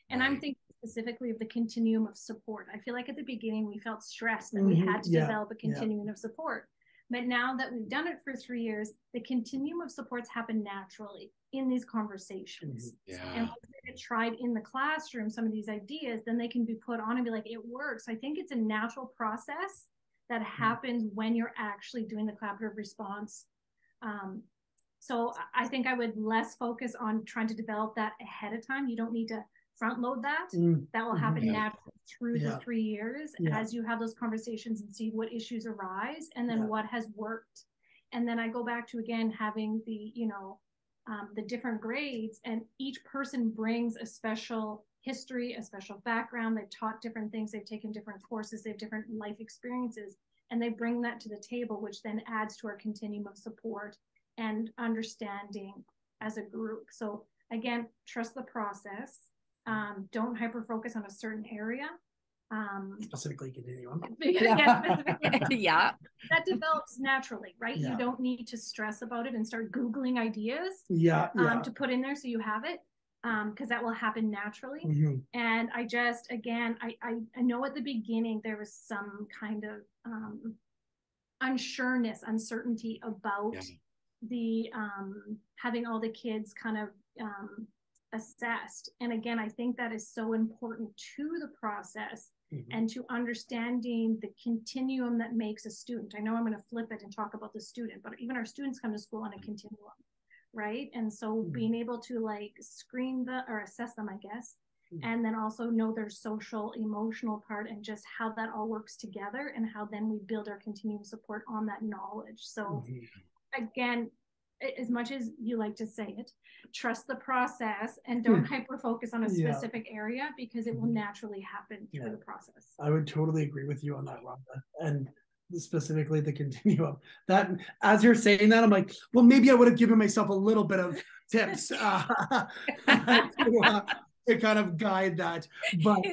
And I'm thinking specifically of the continuum of support. I feel like at the beginning we felt stressed that we had to develop a continuum of support. But now that we've done it for 3 years, the continuum of supports happen naturally in these conversations. And once they get tried in the classroom, some of these ideas, then they can be put on and be like, it works. I think it's a natural process that happens when you're actually doing the collaborative response So I think I would less focus on trying to develop that ahead of time. You don't need to front load that. That will happen naturally through the 3 years as you have those conversations and see what issues arise and then what has worked. And then I go back to, again, having the, the different grades, and each person brings a special history, a special background. They've taught different things. They've taken different courses. They have different life experiences, and they bring that to the table, which then adds to our continuum of support and understanding as a group. So again, trust the process. Don't hyper focus on a certain area. Specifically Continuum. Yeah. That develops naturally, right? You don't need to stress about it and start Googling ideas to put in there so you have it, because that will happen naturally. And I just, again, I know at the beginning there was some kind of uncertainty about the having all the kids kind of assessed. And again, I think that is so important to the process and to understanding the continuum that makes a student. I know I'm going to flip it and talk about the student, but even our students come to school on a continuum, right? And so being able to like screen or assess them, I guess, and then also know their social, emotional part and just how that all works together and how then we build our continuum support on that knowledge. So again, as much as you like to say it, trust the process and don't hyper focus on a specific area, because it will naturally happen through the process. I would totally agree with you on that, Rhonda. And specifically the continuum. That, as you're saying that, I'm like, well, maybe I would have given myself a little bit of tips to kind of guide that. But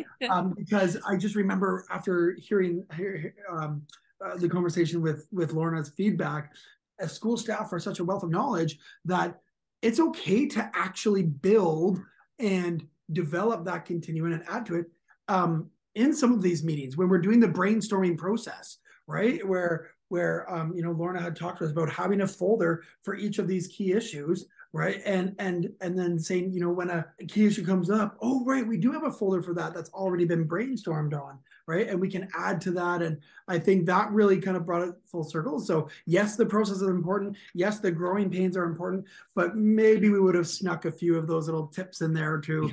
because I just remember after hearing the conversation with Lorna's feedback, as school staff are such a wealth of knowledge that it's okay to actually build and develop that continuum and add to it in some of these meetings when we're doing the brainstorming process, right? Where Lorna had talked to us about having a folder for each of these key issues, right? And then saying, when a key issue comes up, oh, right, we do have a folder for that that's already been brainstormed on, right? And we can add to that. And I think that really kind of brought it full circle. So yes, the process is important. Yes, the growing pains are important, but maybe we would have snuck a few of those little tips in there to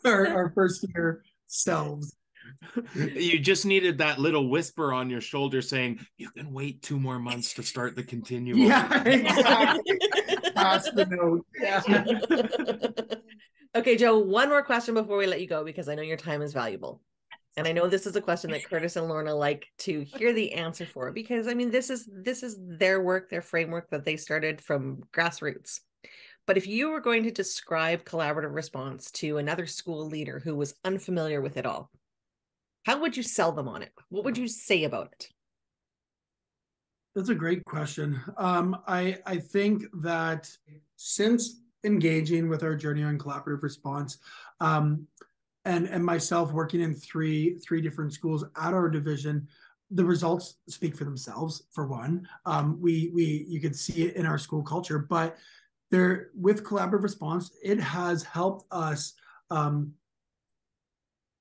our first year selves. You just needed that little whisper on your shoulder saying, you can wait 2 more months to start the continuum. Yeah, exactly. Pass the note. Yeah. Okay, Joe, one more question before we let you go, because I know your time is valuable. And I know this is a question that Kurtis and Lorna like to hear the answer for, because I mean, this is their work, their framework that they started from grassroots. But if you were going to describe collaborative response to another school leader who was unfamiliar with it all, how would you sell them on it? What would you say about it? That's a great question. I think that since engaging with our journey on collaborative response, and myself working in three different schools at our division, the results speak for themselves. For one, you can see it in our school culture, but with collaborative response, it has helped us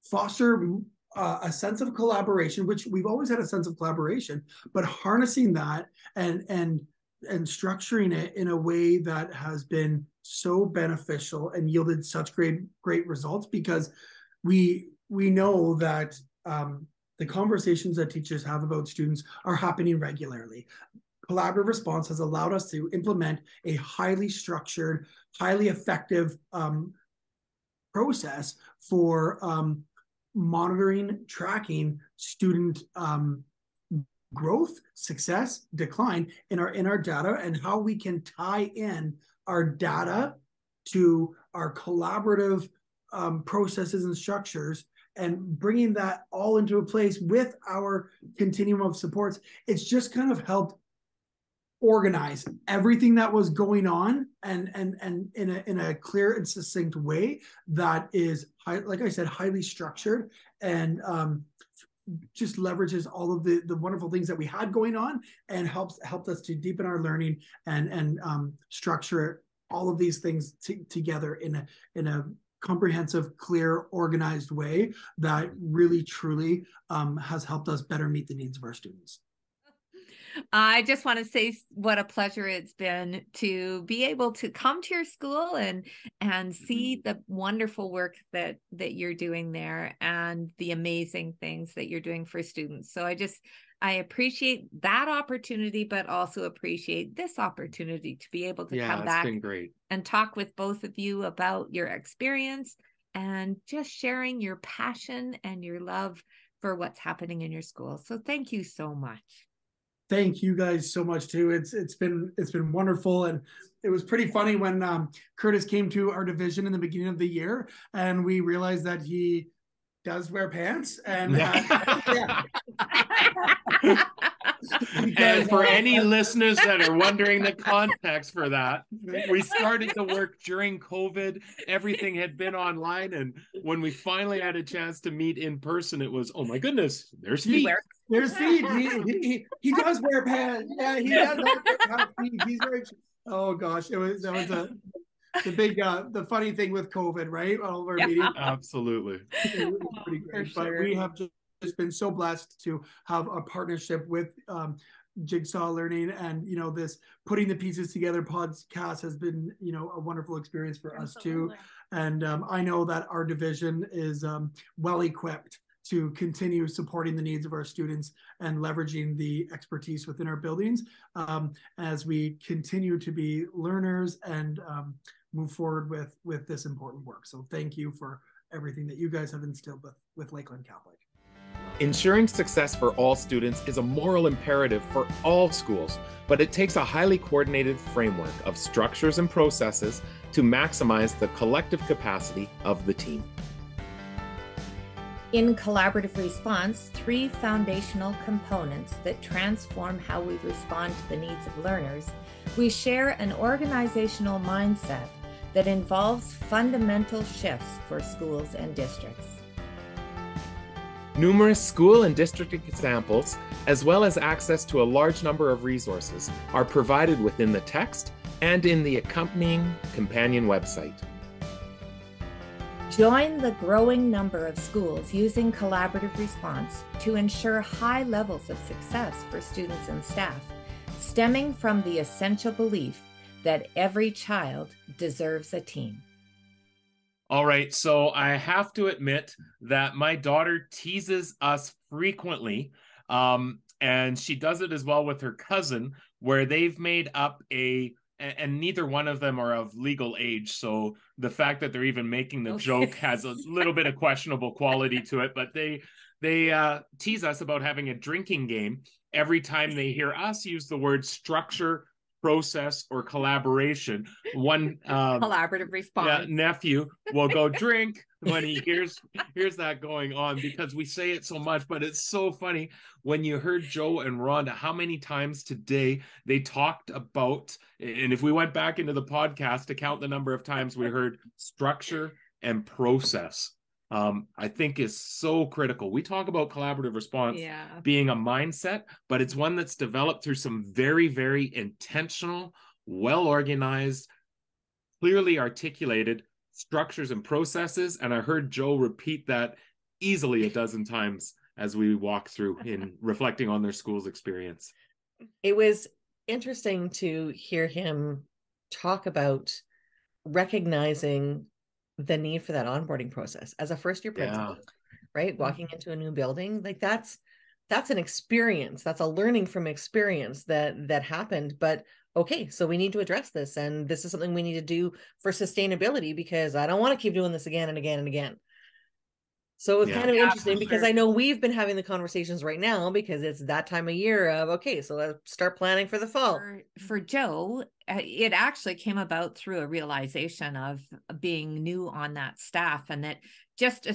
foster a sense of collaboration, which we've always had a sense of collaboration, but harnessing that and structuring it in a way that has been so beneficial and yielded such great results, because we know that the conversations that teachers have about students are happening regularly. Collaborative response has allowed us to implement a highly structured, highly effective process for monitoring, tracking student growth, success, decline in our data, and how we can tie in our data to our collaborative processes and structures, and bringing that all into a place with our continuum of supports. It's just kind of helped organize everything that was going on and in a clear and succinct way that is, like I said, highly structured, and just leverages all of the wonderful things that we had going on, and helped us to deepen our learning and structure all of these things together in a comprehensive, clear, organized way that really truly has helped us better meet the needs of our students. I just want to say what a pleasure it's been to be able to come to your school and see the wonderful work that you're doing there and the amazing things that you're doing for students. So I appreciate that opportunity, but also appreciate this opportunity to be able to come back been great. and talk with both of you about your experience and just sharing your passion and your love for what's happening in your school. So thank you so much. Thank you guys so much too. It's been wonderful, and it was pretty funny when Kurtis came to our division in the beginning of the year, and we realized that he does wear pants, and and for any listeners that are wondering the context for that, we started to work during COVID. Everything had been online, and when we finally had a chance to meet in person, it was, oh my goodness, there's feet. There's feet. He does wear pants. Yeah, he does wear pants. He's very. Oh gosh, that was the big the funny thing with COVID, right? All of our meetings. Absolutely. It was pretty great. But we have just been so blessed to have a partnership with Jigsaw Learning, and this putting the pieces together podcast has been a wonderful experience for us too. And I know that our division is well equipped to continue supporting the needs of our students and leveraging the expertise within our buildings as we continue to be learners and move forward with this important work. So thank you for everything that you guys have instilled with Lakeland Catholic. Ensuring success for all students is a moral imperative for all schools, but it takes a highly coordinated framework of structures and processes to maximize the collective capacity of the team. In collaborative response, 3 foundational components that transform how we respond to the needs of learners, we share an organizational mindset that involves fundamental shifts for schools and districts. Numerous school and district examples, as well as access to a large number of resources, are provided within the text and in the accompanying companion website. Join the growing number of schools using collaborative response to ensure high levels of success for students and staff, stemming from the essential belief that every child deserves a team. All right, so I have to admit that my daughter teases us frequently, and she does it as well with her cousin, where they've made up and neither one of them are of legal age. So the fact that they're even making the joke has a little bit of questionable quality to it, but they tease us about having a drinking game every time they hear us use the word structure, process, or collaboration. One collaborative response. Nephew will go drink when he hears that going on, because we say it so much. But it's so funny when you heard Joe and Rhonda, how many times today they talked about, and if we went back into the podcast to count the number of times we heard structure and process, I think is so critical. We talk about collaborative response being a mindset, but it's one that's developed through some very, very intentional, well-organized, clearly articulated structures and processes. And I heard Joe repeat that easily a dozen times as we walk through in reflecting on their school's experience. It was interesting to hear him talk about recognizing the need for that onboarding process as a first year principal, right? Walking into a new building, like that's an experience. That's a learning from experience that happened. But okay, so we need to address this. And this is something we need to do for sustainability, because I don't want to keep doing this again and again and again. So it's kind of interesting because I know we've been having the conversations right now because it's that time of year of, okay, so let's start planning for the fall. For Joe, it actually came about through a realization of being new on that staff, and that just,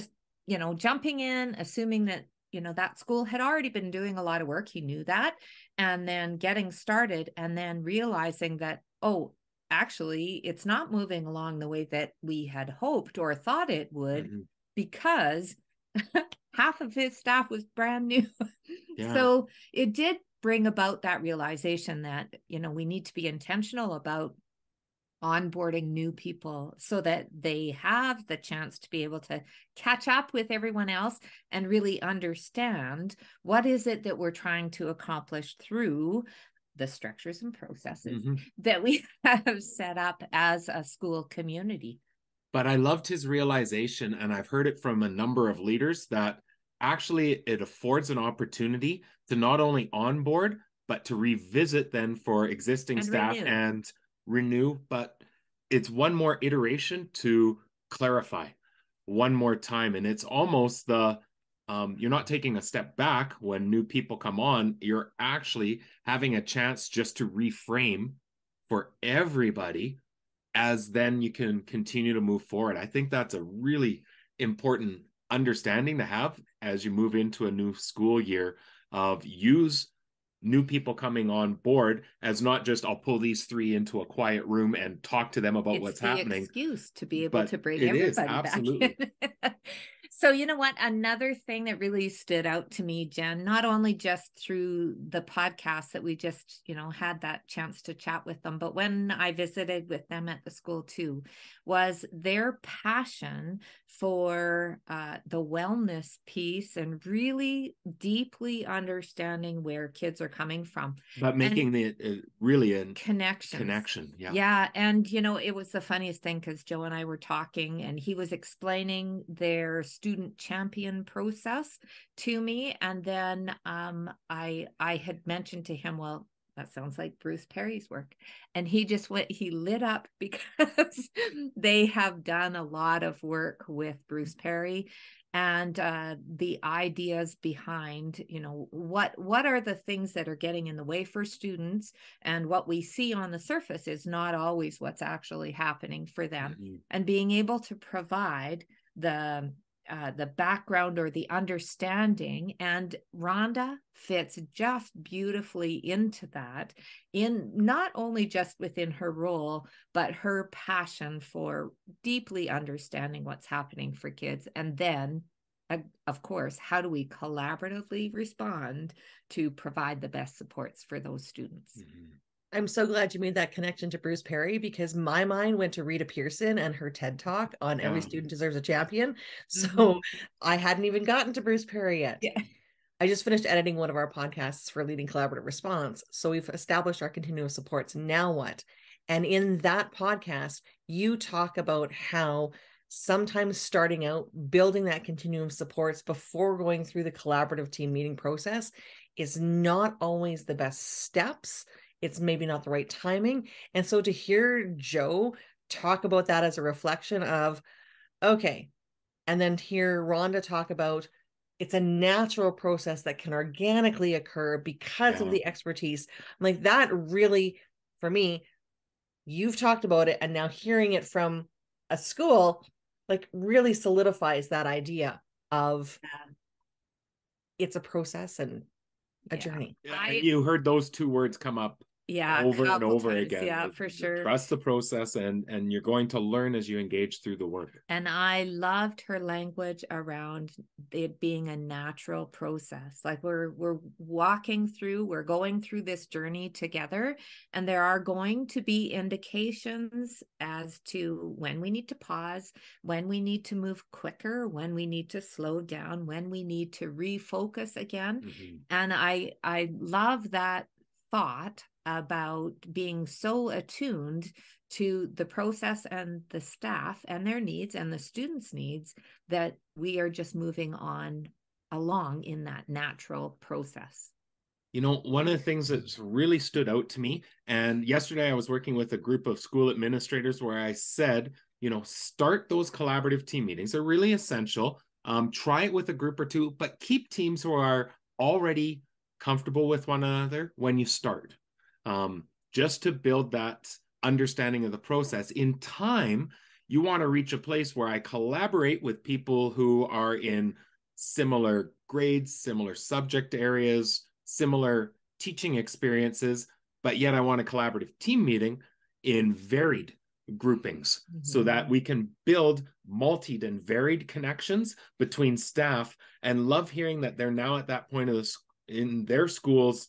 jumping in, assuming that, that school had already been doing a lot of work. He knew that. And then getting started and then realizing that, oh, actually, it's not moving along the way that we had hoped or thought it would. Mm-hmm. Because half of his staff was brand new. So it did bring about that realization that, we need to be intentional about onboarding new people so that they have the chance to be able to catch up with everyone else and really understand what is it that we're trying to accomplish through the structures and processes that we have set up as a school community. But I loved his realization, and I've heard it from a number of leaders, that actually it affords an opportunity to not only onboard, but to revisit then for existing staff and renew. But it's one more iteration to clarify one more time. And it's almost the, you're not taking a step back when new people come on, you're actually having a chance just to reframe for everybody, as then you can continue to move forward. I think that's a really important understanding to have as you move into a new school year, of use new people coming on board as not just, I'll pull these 3 into a quiet room and talk to them about what's happening. Excuse to be able to bring everybody back in. So you know what? Another thing that really stood out to me, Jen, not only just through the podcast that we just, had that chance to chat with them, but when I visited with them at the school too, was their passion for the wellness piece and really deeply understanding where kids are coming from. But making it really a connection. Yeah. Yeah. And, it was the funniest thing because Joe and I were talking and he was explaining their student champion process to me. And then I had mentioned to him, well, that sounds like Bruce Perry's work. And he lit up because they have done a lot of work with Bruce Perry and the ideas behind, what are the things that are getting in the way for students, and what we see on the surface is not always what's actually happening for them. And being able to provide the background or the understanding, and Rhonda fits just beautifully into that, in not only just within her role, but her passion for deeply understanding what's happening for kids. And then, of course, how do we collaboratively respond to provide the best supports for those students? I'm so glad you made that connection to Bruce Perry, because my mind went to Rita Pearson and her TED Talk on Every Student Deserves a Champion. So I hadn't even gotten to Bruce Perry yet. Yeah. I just finished editing one of our podcasts for Leading Collaborative Response. So we've established our continuum supports. Now what? And in that podcast, you talk about how sometimes starting out, building that continuum supports before going through the collaborative team meeting process is not always the best steps. It's maybe not the right timing. And so to hear Joe talk about that as a reflection of, okay, and then hear Rhonda talk about it's a natural process that can organically occur because of the expertise. Like, that really, for me, you've talked about it, and now hearing it from a school, like, really solidifies that idea of it's a process and a journey. You heard those 2 words come up over and over again. Yeah, for sure. Trust the process, and you're going to learn as you engage through the work. And I loved her language around it being a natural process. Like, we're going through this journey together, and there are going to be indications as to when we need to pause, when we need to move quicker, when we need to slow down, when we need to refocus again. And I love that thought about being so attuned to the process and the staff and their needs and the students' needs, that we are just moving on along in that natural process. One of the things that's really stood out to me, and yesterday I was working with a group of school administrators where I said, start those collaborative team meetings. They're really essential. Try it with a group or 2, but keep teams who are already comfortable with one another when you start. Just to build that understanding of the process. In time, you want to reach a place where I collaborate with people who are in similar grades, similar subject areas, similar teaching experiences, but yet I want a collaborative team meeting in varied groupings so that we can build multi and varied connections between staff. And love hearing that they're now at that point in their school's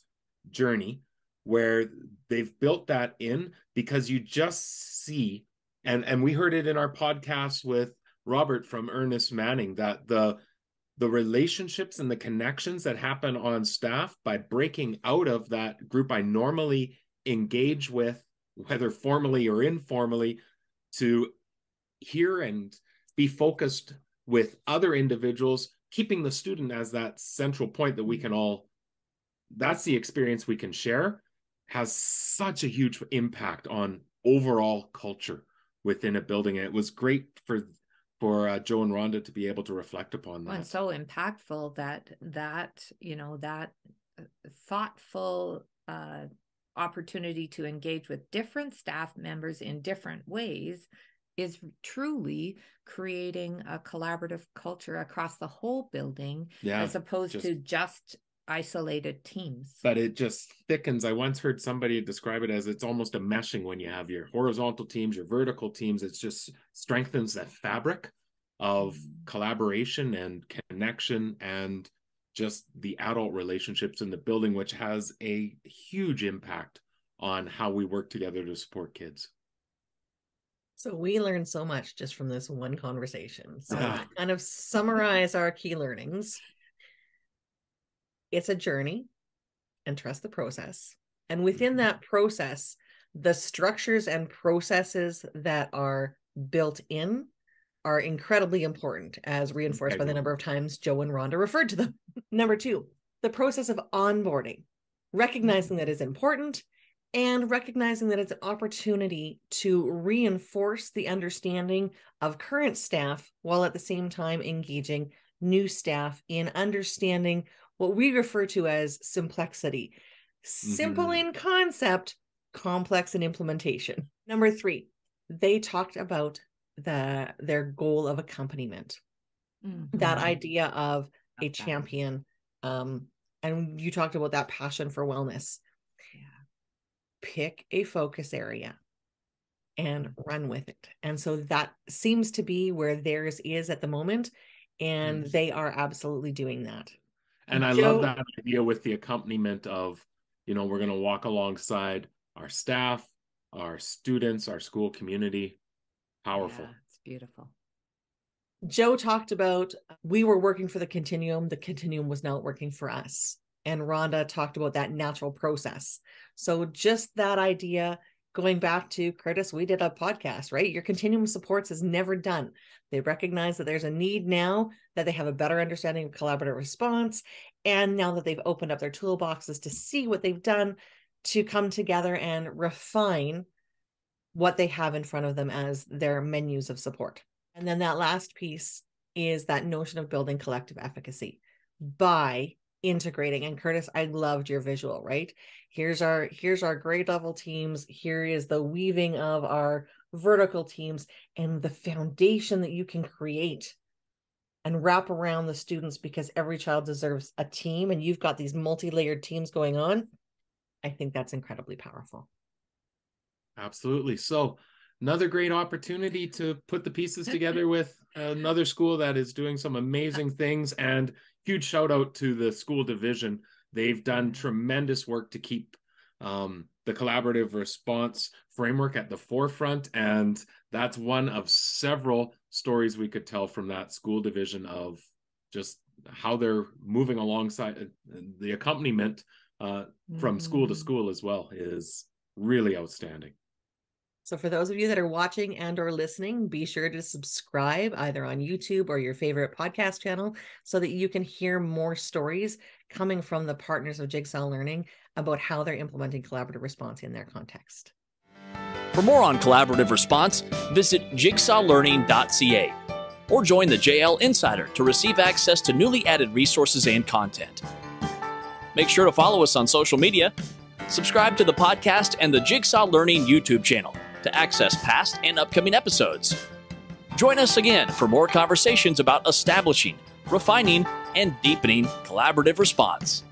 journey where they've built that in, because you just see, and we heard it in our podcast with Robert from Ernest Manning, that the relationships and the connections that happen on staff by breaking out of that group I normally engage with, whether formally or informally, to hear and be focused with other individuals, keeping the student as that central point that we can all, that's the experience we can share, has such a huge impact on overall culture within a building. And it was great for Joe and Rhonda to be able to reflect upon that. Well, and so impactful that thoughtful opportunity to engage with different staff members in different ways is truly creating a collaborative culture across the whole building, as opposed to just isolated teams. But it just thickens. I once heard somebody describe it as it's almost a meshing when you have your horizontal teams, your vertical teams. It just strengthens that fabric of collaboration and connection, and just the adult relationships in the building, which has a huge impact on how we work together to support kids. So we learned so much just from this one conversation. So to kind of summarize our key learnings, it's a journey, and trust the process. And within that process, the structures and processes that are built in are incredibly important, as reinforced by the number of times Joe and Rhonda referred to them. Number 2, the process of onboarding, recognizing that is important, and recognizing that it's an opportunity to reinforce the understanding of current staff, while at the same time engaging new staff in understanding what we refer to as simplexity. Simple in concept, complex in implementation. Number 3, they talked about their goal of accompaniment, that idea of a champion, and you talked about that passion for wellness. Pick a focus area and run with it. And so that seems to be where theirs is at the moment, and they are absolutely doing that. And I love that idea with the accompaniment of, we're going to walk alongside our staff, our students, our school community. Powerful. Yeah, it's beautiful. Joe talked about, we were working for the Continuum was not working for us. And Rhonda talked about that natural process. So just that idea, going back to Kurtis, we did a podcast, right? Your Continuum supports is never done. They recognize that there's a need now, that they have a better understanding of collaborative response. And now that they've opened up their toolboxes to see what they've done, to come together and refine what they have in front of them as their menus of support. And then that last piece is that notion of building collective efficacy by integrating. And Kurtis, I loved your visual, right? Here's our grade level teams. Here is the weaving of our vertical teams, and the foundation that you can create and wrap around the students, because every child deserves a team, and you've got these multi-layered teams going on. I think that's incredibly powerful. Absolutely. So another great opportunity to put the pieces together with another school that is doing some amazing things, and huge shout out to the school division. They've done tremendous work to keep the collaborative response framework at the forefront. And that's one of several stories we could tell from that school division of just how they're moving alongside the accompaniment from school to school as well is really outstanding. So for those of you that are watching and or listening, be sure to subscribe either on YouTube or your favorite podcast channel, so that you can hear more stories coming from the partners of Jigsaw Learning about how they're implementing collaborative response in their context. For more on collaborative response, visit jigsawlearning.ca or join the JL Insider to receive access to newly added resources and content. Make sure to follow us on social media, subscribe to the podcast and the Jigsaw Learning YouTube channel to access past and upcoming episodes. Join us again for more conversations about establishing, refining, and deepening collaborative response.